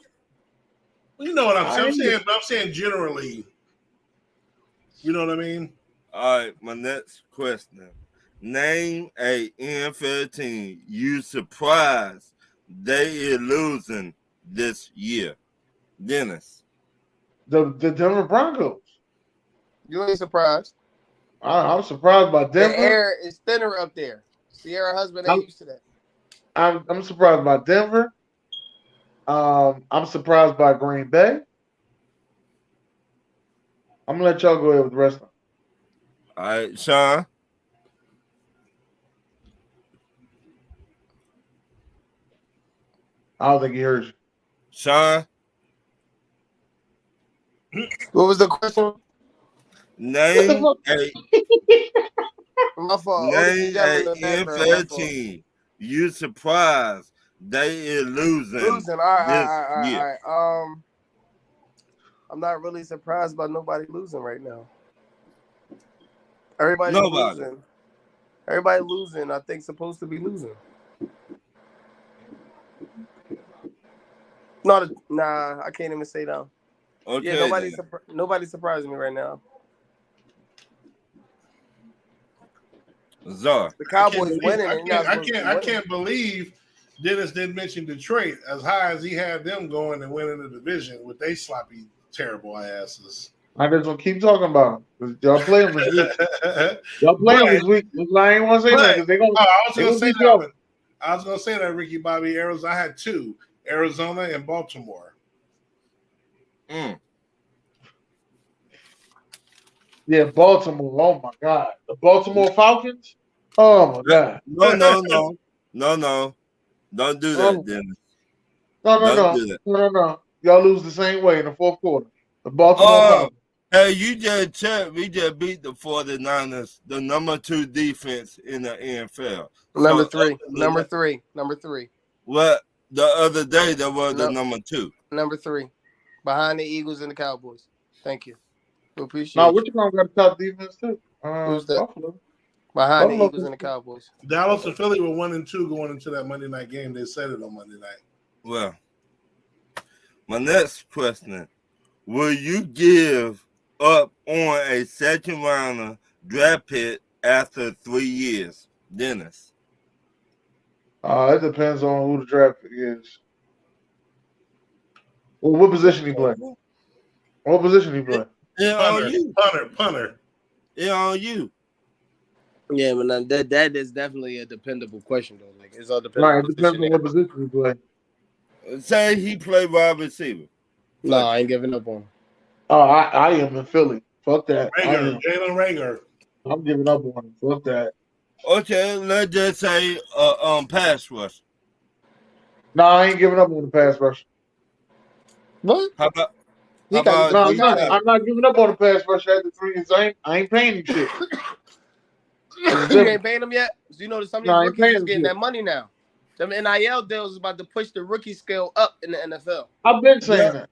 You know what I'm I saying? hear I'm saying generally. You know what I mean? All right, my next question. Name a NFL team you surprised they is losing this year. Dennis. The Denver Broncos. You ain't surprised. I'm surprised by The Denver. air is thinner up there. Sierra husband ain't used to that. I'm surprised by Denver. I'm surprised by Green Bay. I'm gonna let y'all go ahead with the rest of them. All right, Sean. I don't think he heard you. Sean. What was the question? Name a My fault. Oh, this is Name yelling in a the background. My NFL fault. team. You surprised they is losing. Losing. All right, this all right, all right, year. all right. I'm not really surprised by nobody losing right now. Everybody's Nobody. losing. Everybody losing. I think supposed to be losing. Nah, I can't even say that. Okay. Yeah, then. nobody's surprising me right now. Czar. The Cowboys winning, and you're not I supposed to be can't. I winning. can't believe Dennis didn't mention Detroit as high as he had them going and winning the division with they sloppy, terrible asses. I just gonna keep talking about them. Y'all play them this week. Y'all play them But- this week. I ain't want to say that because they gonna. I was they going to gonna say beat y'all. that. I was going to say that, Ricky Bobby. Arizona. I had two: Arizona and Baltimore. Mm. Yeah, Baltimore. Oh my God, the Baltimore Falcons. Oh my God. No. Don't do Oh. that, Dennis. No. Don't do that. No. Y'all lose the same way in the fourth quarter. The Baltimore Oh, Falcons. hey, you just checked. We just beat the 49ers, the number 2 defense in the NFL. Number So, three. other Number three. Well, the other day that was the No. number 2. Number 3. Behind the Eagles and the Cowboys. Thank you. We appreciate Now, you. which one got the top defense too? Who's that? Buffalo. Behind the Buffalo. Eagles and the Cowboys. Dallas and Philly were 1-2 going into that Monday night game. They said it on Monday night. Well, my next question: will you give up on a second rounder draft pick after 3 years, Dennis? It depends on who the draft pick is. Well, what position he play? What position he play? It on you. Punter. It on you. Yeah, but that is definitely a dependable question though. Like it's all dependent. Right, it depends on what position he play. Say he play wide receiver. No, I ain't giving up on him. Oh, I am in Philly. Fuck that. Jalen Rager. I'm giving up on him. Fuck that. Okay, let's just say pass rush. No, I ain't giving up on the pass rush. What? How about He how got- about No, I'm not giving up on the pass rush after 3 years. I ain't paying him shit. You ain't paying him yet? So you know that some of No, I these ain't rookies paying is him getting yet. that money now. Them NIL deals is about to push the rookie scale up in the NFL. I've been saying that.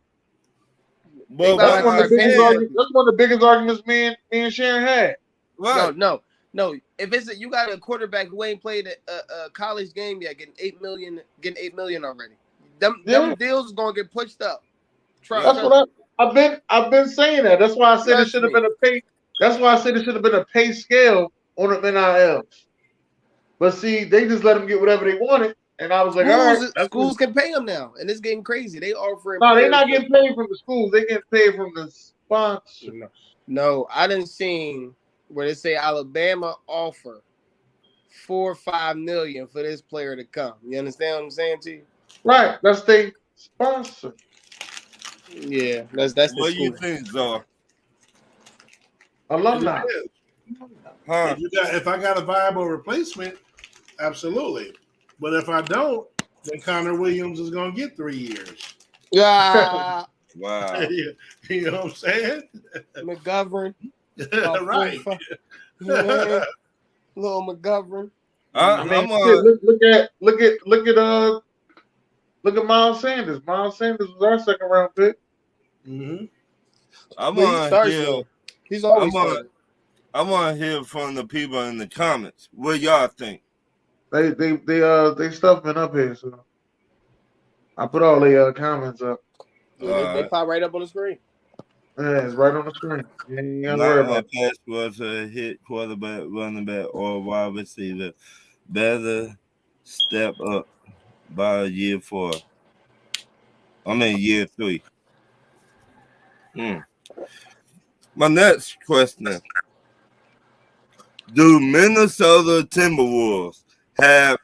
But That's one of the biggest paying arguments. That's one of the biggest arguments me and Sharon had. right. No. If it's you got a quarterback who ain't played a college game yet, getting $8 million already. Them deals is gonna get pushed up. That's what I've been saying that. That's why I said it should have been a pay. That's why I said it should have been a pay scale on the NILs. But see, they just let them get whatever they wanted, and I was like, all right. Schools can pay them now, and it's getting crazy. They offering. No, they're not getting paid from the schools. They get paid from the sponsor. No, I didn't seen where they say Alabama offer $4 or $5 million for this player to come. You understand what I'm saying to you? Right, that's their sponsor. Yeah, that's the What do you school. think, Zar? Alumni. Huh? If I got a viable replacement, absolutely. But if I don't, then Connor Williams is going to get 3 years. Yeah, Wow. You know what I'm saying? McGovern. Right. Little McGovern. I'm Look at Miles Sanders. Miles Sanders was our second round pick. Mm-hmm. I'm But he on starts here. though. He's always started. I want to hear from the people in the comments. What y'all think? They stuff been up here, so I put all the comments up. They pop right up on the screen. Yeah, it's right on the screen. You ain't gotta Not worry a about it. pass was a hit quarterback, running back, or wide receiver. Better step up by year 3. My next question: do Minnesota Timberwolves have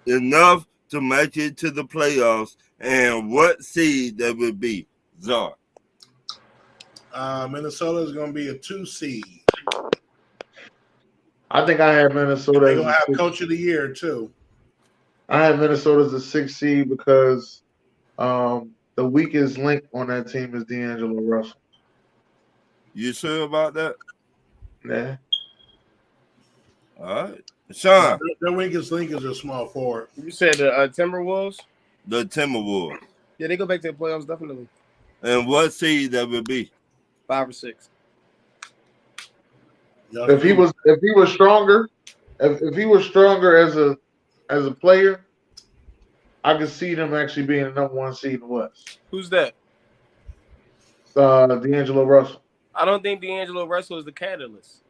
enough to make it to the playoffs, and what seed that would be? Czar. Minnesota is going to be a 2 seed. I think I had Minnesota. They're going to have coach of the year too. I had Minnesota as a 6 seed because the weakest link on that team is D'Angelo Russell. You sure about that? Yeah. All right. Sean, Their weakest link is a small forward. You said the Timberwolves? the Timberwolves. Yeah, they go back to the playoffs definitely. And what seed that would be? 5 or 6. If he was stronger, if he was stronger as a player, I could see them actually being the number 1 seed in the West. Who's that? D'Angelo Russell. I don't think D'Angelo Russell is the catalyst.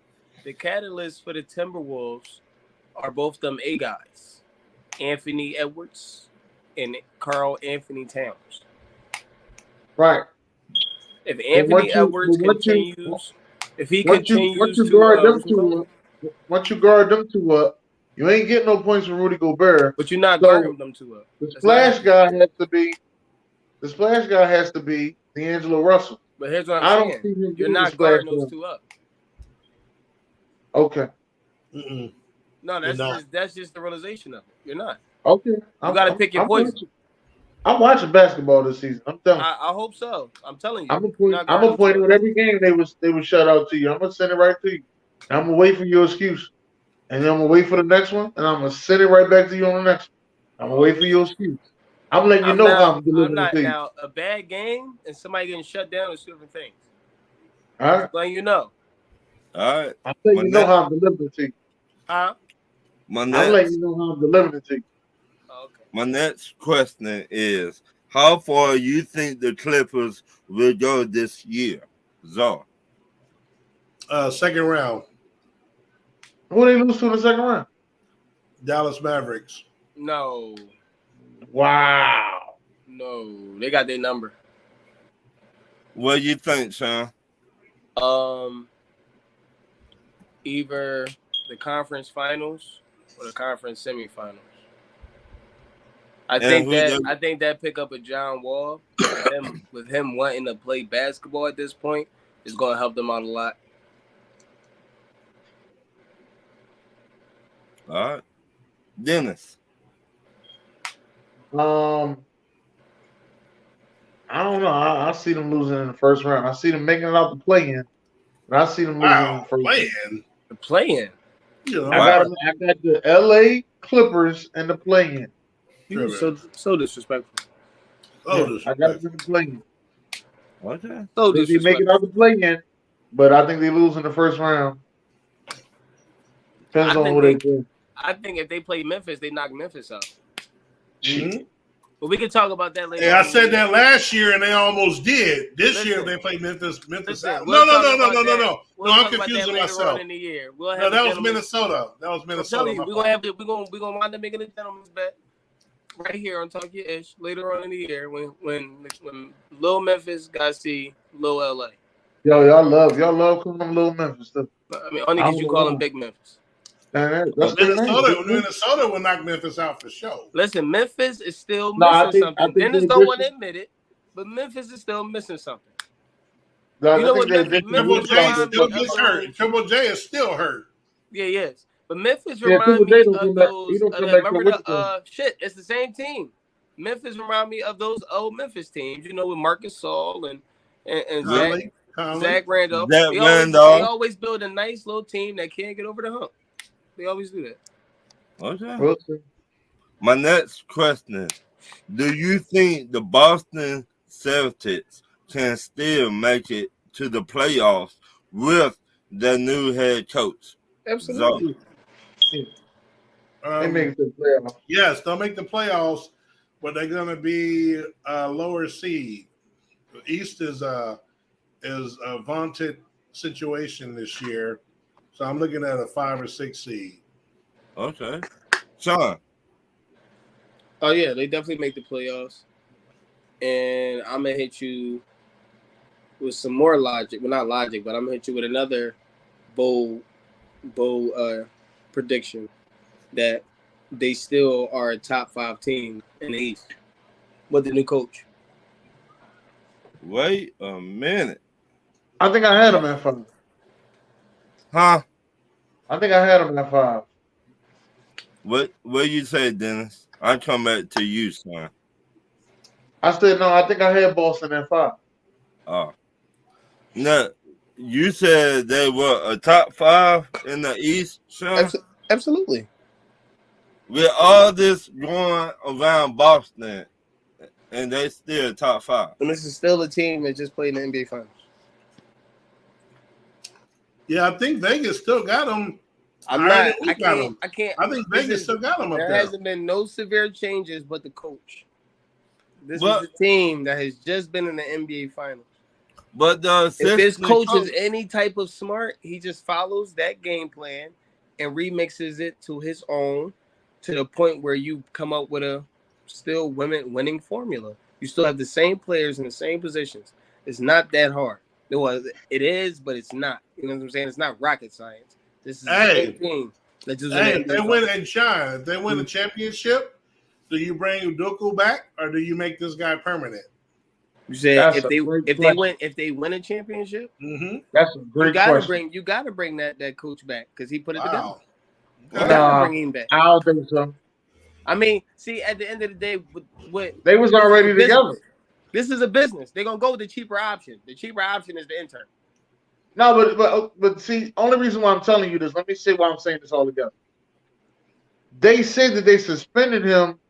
The catalyst for the Timberwolves are both them A guys, Anthony Edwards and Karl Anthony Towns. Right. If Anthony Edwards continues, once you guard them two up, you ain't getting no points from Rudy Gobert. But you're not guarding them two up. The splash guy has to be D'Angelo Russell. But here's what I'm saying: you're not guarding those two up. Okay. Mm-mm. No, that's just the realization of it. You're not. Okay. You got to pick your poison. I'm watching basketball this season. I'm telling you. I hope so. I'm telling you. I'm gonna point out every game they was shut out to you. I'm gonna send it right to you. I'm gonna wait for your excuse, and then I'm gonna wait for the next one, and I'm gonna send it right back to you on the next one. I'm gonna wait for your excuse. I'm letting you know how I'm delivering it to you. Now, a bad game and somebody getting shut down is 2 different things. All right. Letting you know. All right. I'm letting you know how I'm delivering it to you. Huh? I'm letting you know how I'm delivering it to you. Okay. My next question is, how far you think the Clippers will go this year? Czar. Second round. Who they lose to in the second round? Dallas Mavericks. No. Wow. No. They got their number. What do you think, Sean? Either the conference finals or the conference semifinals. I think that pickup of John Wall with him wanting to play basketball at this point is going to help them out a lot. All right. Dennis. I don't know. I see them losing in the first round. I see them making it out the play-in, but I see them losing in the first round. The play-in. I got the LA Clippers and the play-in. So disrespectful. I got it in the play-in. Okay. So they make it out the play-in, but I think they lose in the first round. Depends on who they do. I think if they play Memphis, they knock Memphis out. Mm-hmm. But we can talk about that later. Yeah, I said that last year, and they almost did. This year, they played Memphis. Listen, No. We'll I'm confusing myself. In the year. No, that was Minnesota. We're gonna wind up making a gentleman's bet right here on Talk Your Ish later on in the year when Lil Memphis got to see Lil LA. Y'all love calling them Lil Memphis too. I mean, only because you call them Big Memphis. Minnesota will knock Memphis out for sure. Listen, Memphis is still missing something. Dennis don't want to admit it, but Memphis is still missing something. No, you know what? Triple J still gets hurt. Triple J is still hurt. Yeah, yes. But Memphis reminds me of those. Remember it's the same team. Memphis remind me of those old Memphis teams, with Marcus Saul and Zach Randolph. They always build a nice little team that can't get over the hump. They always do that. Okay. My next question: do you think the Boston Celtics can still make it to the playoffs with the new head coach? Absolutely. They make the playoffs. Yes, they'll make the playoffs, but they're going to be a lower seed. The East is a vaunted situation this year, so I'm looking at a 5 or 6 seed. Okay, Sean. Oh yeah, they definitely make the playoffs, and I'm gonna hit you with some more logic. Well, not logic, but I'm gonna hit you with another bold prediction that they still are a top 5 team in the East with the new coach. Wait a minute. I think I had them at 5. Huh? I think I had them at 5. What you say, Dennis? I come back to you, son. I said no. I think I had Boston at 5. Oh, no. You said they were a top 5 in the East, Sean? Absolutely. With all this going around Boston, and they still top 5. And this is still a team that just played in the NBA Finals. Yeah, I think Vegas still got them. I can't. I think Vegas still got them up there. there. Hasn't been no severe changes, but the coach. This But- is the team that has just been in the NBA Finals. But the If this assistant coach is any type of smart, he just follows that game plan and remixes it to his own, to the point where you come up with a still winning formula. You still have the same players in the same positions. It's not that hard. It is, but it's not. You know what I'm saying? It's not rocket science. This is the same team that just if they win and shine, if they win the championship, do you bring Udoka back or do you make this guy permanent? You said if they win a championship, That's a great question. You gotta bring that coach back because he put it Wow. together. You gotta bring him back. I don't think so. I mean, see, at the end of the day, what They was already together. This is a business. They're gonna go with the cheaper option. The cheaper option is the intern. No, but see, only reason why I'm telling you this, let me say why I'm saying this all together. They said that they suspended him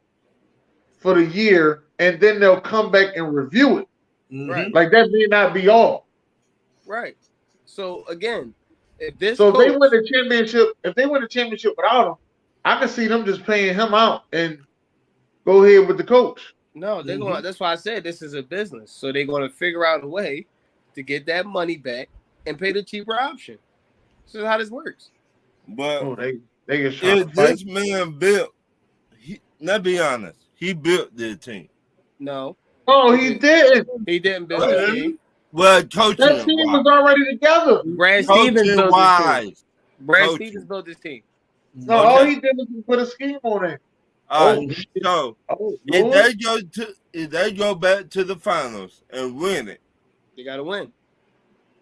for the year, and then they'll come back and review it. Right. Like that may not be all. Right. So again, if they win the championship without him, I can see them just paying him out and go ahead with the coach. No, they're going. That's why I said this is a business. So they're going to figure out a way to get that money back and pay the cheaper option. This is how this works. But they get shot. if this man built, let's be honest, he built the team. No. Oh, he didn't. He didn't build the team. Well, coaching. That team was already together. Brad Stevens built this team. Brad Stevens built this team. No, all he did was put a scheme on it. So if they go back to the finals and win it, they gotta win.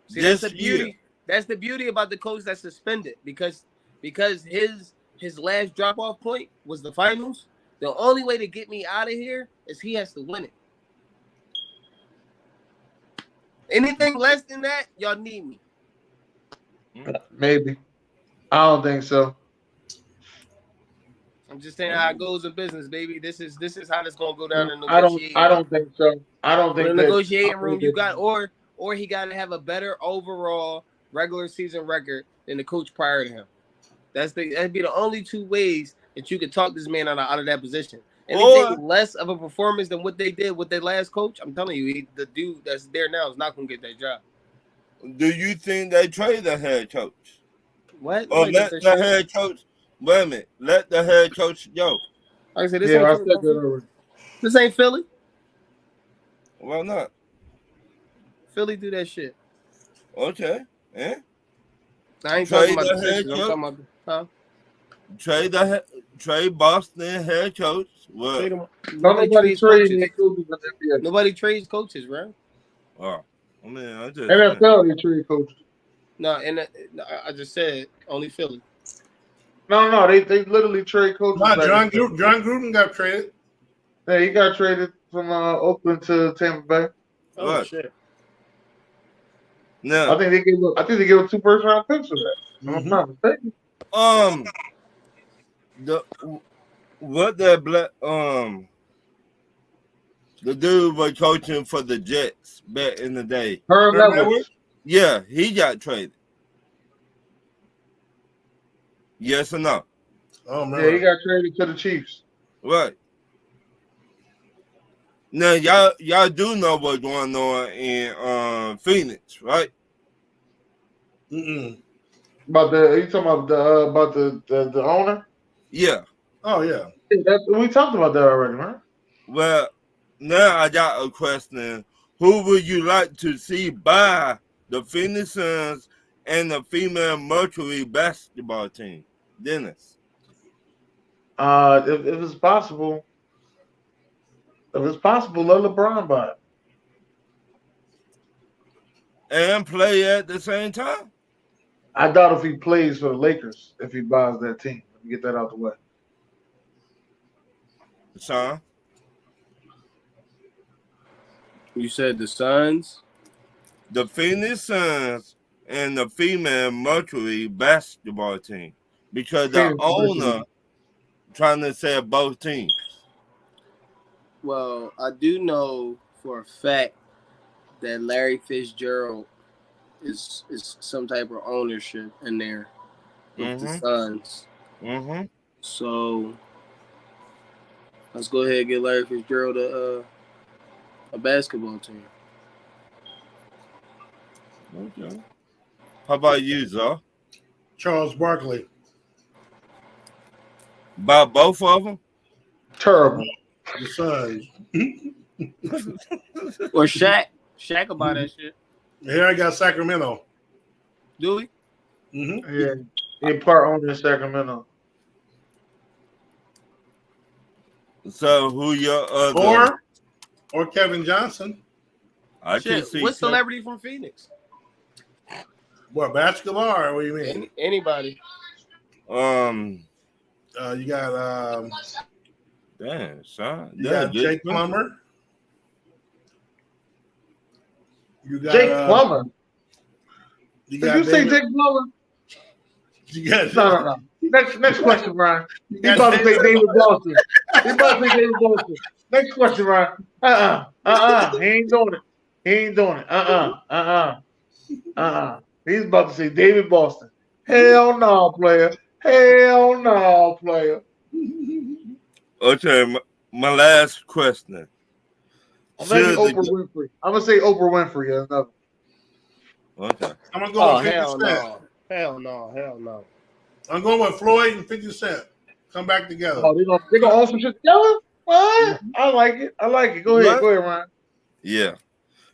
See, this that's the beauty. That's the beauty about the coach that's suspended because his last drop off point was the finals. The only way to get me out of here is he has to win it. Anything less than that, y'all need me. Maybe. I don't think so. I'm just saying how it goes in business, baby. This is how this gonna go down in the I don't think so. I don't think in the negotiating room you got or he gotta have a better overall regular season record than the coach prior to him. That'd be the only two ways that you could talk this man out of that position. Anything less of a performance than what they did with their last coach, I'm telling you, the dude that's there now is not gonna get that job. Do you think they trade the head coach? What? Or let the head coach? Wait a minute. Let the head coach go. Like I said, this ain't Philly. Why not? Philly do that shit. Okay. Yeah. I ain't talking about the Sixers. I'm talking about trade Boston head coach. What? Nobody trades coaches, bro. Oh, I mean, I just NFL they trade coaches. No, I just said only Philly. No, they literally trade coaches. John Gruden got traded. Yeah, he got traded from Oakland to Tampa Bay. Oh shit! No, I think they gave up 2 first-round picks for that. If I'm not mistaken. The dude was coaching for the Jets back in the day. Herb Edwards. Yeah, he got traded. Yes or no? Oh man. Yeah, he got traded to the Chiefs. Right. Now y'all do know what's going on in Phoenix, right? Are you talking about the owner? Yeah. Oh yeah. We talked about that already, right? Well, now I got a question. Who would you like to see buy the Phoenix Suns and the female Mercury basketball team? Dennis. If it's possible, let LeBron buy it. And play at the same time? I doubt if he plays for the Lakers if he buys that team. Let me get that out the way. Sean? You said the Suns? The Phoenix Suns and the female Mercury basketball team. because the owner trying to sell both teams. Well, I do know for a fact that Larry Fitzgerald is some type of ownership in there with the Suns. Mm-hmm. So let's go ahead and get Larry Fitzgerald a basketball team. Okay. How about you, Zah? Charles Barkley. About both of them? Terrible. The Suns. Or Shaq. Shaq about that shit. Here I got Sacramento. Do we? Mm-hmm. Yeah, in part owned in Sacramento. So who your other? Or Kevin Johnson. I can see. What celebrity from Phoenix? What, basketball or what do you mean? Anybody. You got damn, son. You got Jake Plummer. You got Jake Plummer. You Did got you say Jake Plummer? You got No. Next question, Ryan. He's about to say David Boston. He's about to say David Boston. Next question, Ryan. He ain't doing it. He ain't doing it. He's about to say David Boston. Hell no, player. Hell no, player. Okay, my last question. Maybe Oprah Winfrey. I'm gonna say Oprah Winfrey. Yeah, another. Okay. I'm gonna go with 50 hell Cent. no. Hell no. Hell no. I'm going with Floyd and 50 Cent. Come back together. Oh, they gonna own some shit together? What? I like it. Go ahead, Ryan. Yeah.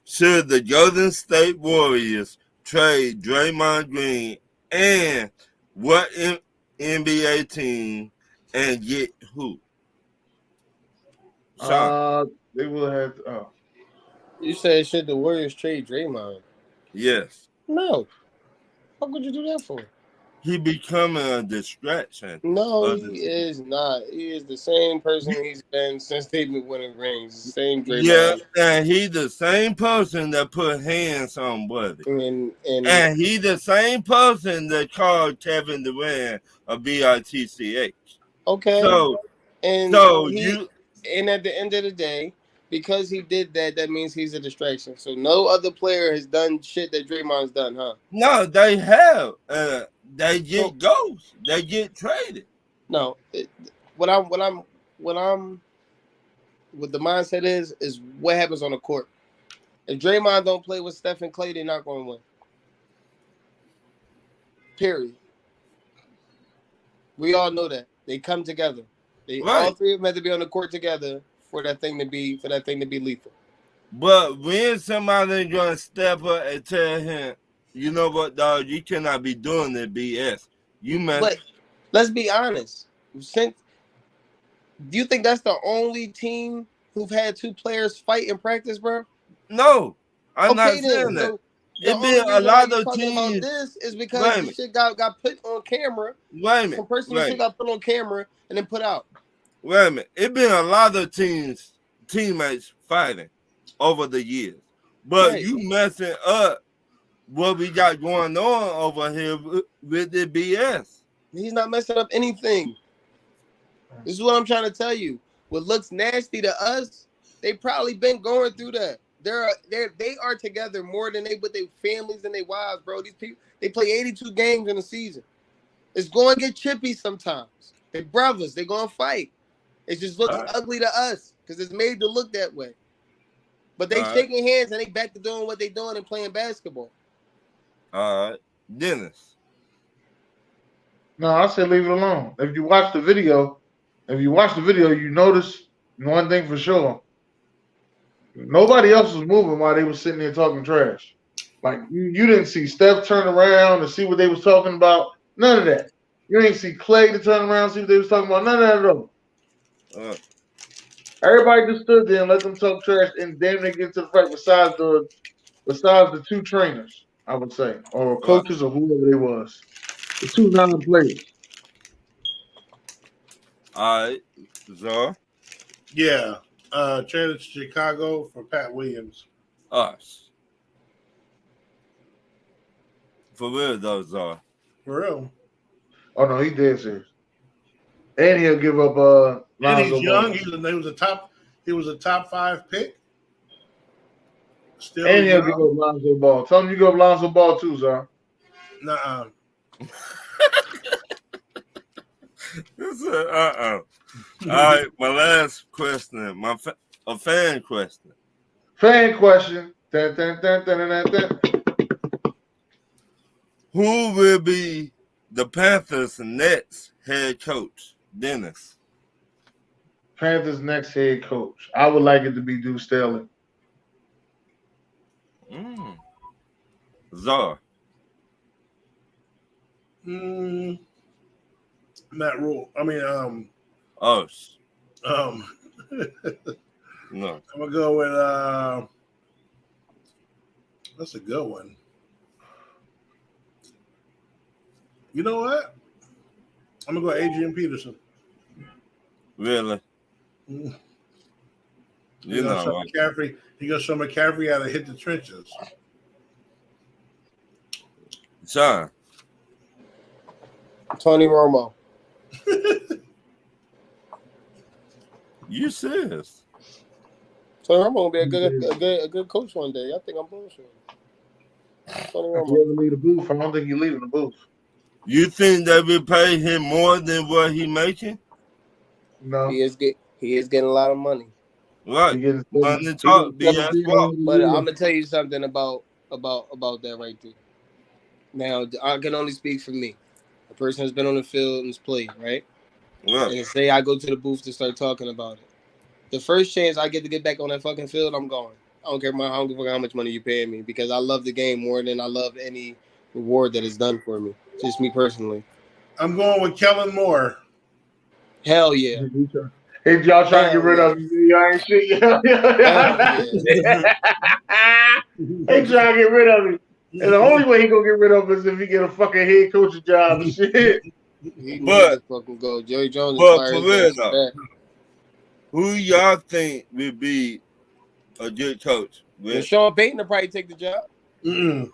Should the Golden State Warriors trade Draymond Green and what NBA team and get who? They will have. You said should the Warriors trade Draymond? Yes. No. What would you do that for? He becoming a distraction. No, he is not. He is the same person he's been since they've been winning rings. The same Draymond. Yeah, and he the same person that put hands on Buddy. And he the same person that called Kevin Durant a bitch. Okay. And at the end of the day, because he did that, that means he's a distraction. So no other player has done shit that Draymond's done, huh? No, they have. They get ghosts. They get traded. No, what the mindset is what happens on the court. If Draymond don't play with Steph and Clay, they're not going to win. Period. We all know that. They come together. All three of them have to be on the court together for that thing to be lethal. But when somebody's gonna step up and tell him, you know what, dog, you cannot be doing that BS. But let's be honest. Do you think that's the only team who've had two players fight in practice, bro? No, I'm not saying that. It's been a lot of teams. This is because this shit got put on camera. Some person shit got put on camera and then put out. Wait a minute. It's been a lot of teammates fighting over the years. But you messing up what we got going on over here with the BS. He's not messing up anything. This is what I'm trying to tell you. What looks nasty to us, they probably been going through that. They are together more than they with their families and their wives, bro. These people, they play 82 games in a season. It's going to get chippy sometimes. They're brothers. They're going to fight. It just looks ugly to us because it's made to look that way. But they shaking hands and they back to doing what they doing and playing basketball. All right. Dennis. No, I said leave it alone. If you watch the video, you notice one thing for sure. Nobody else was moving while they were sitting there talking trash. Like you didn't see Steph turn around and see what they was talking about. None of that. You didn't see Clay to turn around and see what they was talking about. None of that at all. Everybody just stood there and let them talk trash, and then they get to the fight. Besides the two trainers, I would say, or coaches or whoever they was, the two non-players. All right, Zara. Yeah, traded to Chicago for Pat Williams. Us. For real, though, Zara. For real. Oh no, he dead serious. And he'll give up And he's Lonzo young. Ball. He was a top 5 pick. Still And he'll give young. up Lonzo Ball. Tell him you give up Lonzo Ball too, sir. Nuh-uh. All right, my last question, a fan question. Fan question. Dun, dun, dun, dun, dun, dun. Who will be the Panthers' next head coach? Dennis. Panthers' next head coach. I would like it to be Deuce Staley. Czar. Matt Rule. I mean, Us. no. No. I'm gonna go with that's a good one. You know what? I'm gonna go Adrian Peterson. Really? Mm. You know, right? McCaffrey. He gonna show McCaffrey how to hit the trenches. Sean. Tony Romo. You serious? Tony Romo will be a good coach one day. I think I'm bullshit. Tony If Romo. you ever leave the booth, I don't think you leaving the booth. You think they will pay him more than what he making? No. He is getting a lot of money. Right. He getting Money talk, BS walk. But I'm gonna tell you something about that right there. Now I can only speak for me. A person who's been on the field and has played, right? Right. And say I go to the booth to start talking about it. The first chance I get to get back on that fucking field, I'm going. I don't care how much money you paying me because I love the game more than I love any reward that is done for me. Just me personally. I'm going with Kellen Moore. Hell yeah. Hey, y'all trying to get rid of him. Y'all ain't shit. They trying to get rid of him. And the only way he gonna get rid of him is if he get a fucking head coaching job and shit. He needs to fucking go. Jerry Jones is But for fired. real though, who y'all think would be a good coach? And Sean Payton will probably take the job. Mm-mm.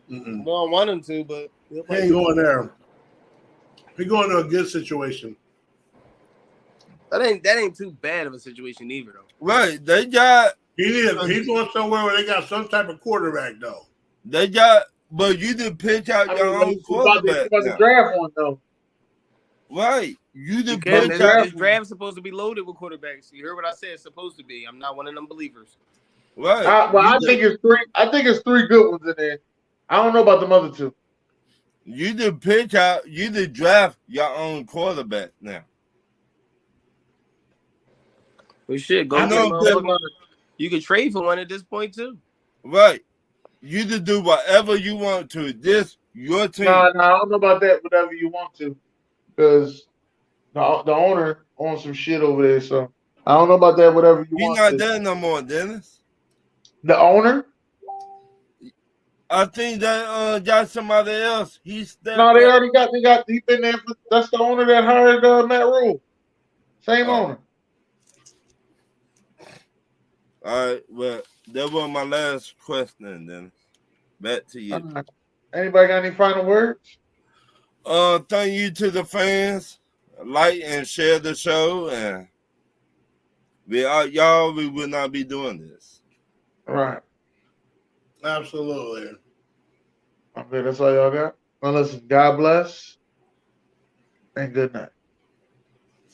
I don't want him to, but he ain't going there. He's going to a good situation. That ain't too bad of a situation either, though. Right, they got. He's going somewhere where they got some type of quarterback though. They got, but you did pitch out your own quarterback. About to draft one though. Right, you did This pitch out. draft's supposed to be loaded with quarterbacks. You heard what I said? It's supposed to be. I'm not one of them believers. Right. I think it's three. I think it's three good ones in there. I don't know about the other two. You did pitch out. You did draft your own quarterback now. Well, shit, go you can trade for one at this point too. Right. You can do whatever you want to. This your team. No, I don't know about that. Whatever you want to, because the owner owns some shit over there. So I don't know about that. Whatever you want. He's not there no more, Dennis. The owner? I think that got somebody else. He's there. No, they already got. He been there. That's the owner that hired Matt Rule. Same owner. All right, well, that was my last question. Then back to you. Anybody got any final words? Thank you to the fans. Like and share the show, and we will not be doing this. Right. Absolutely. Okay, that's all y'all got. Well, listen, God bless and good night.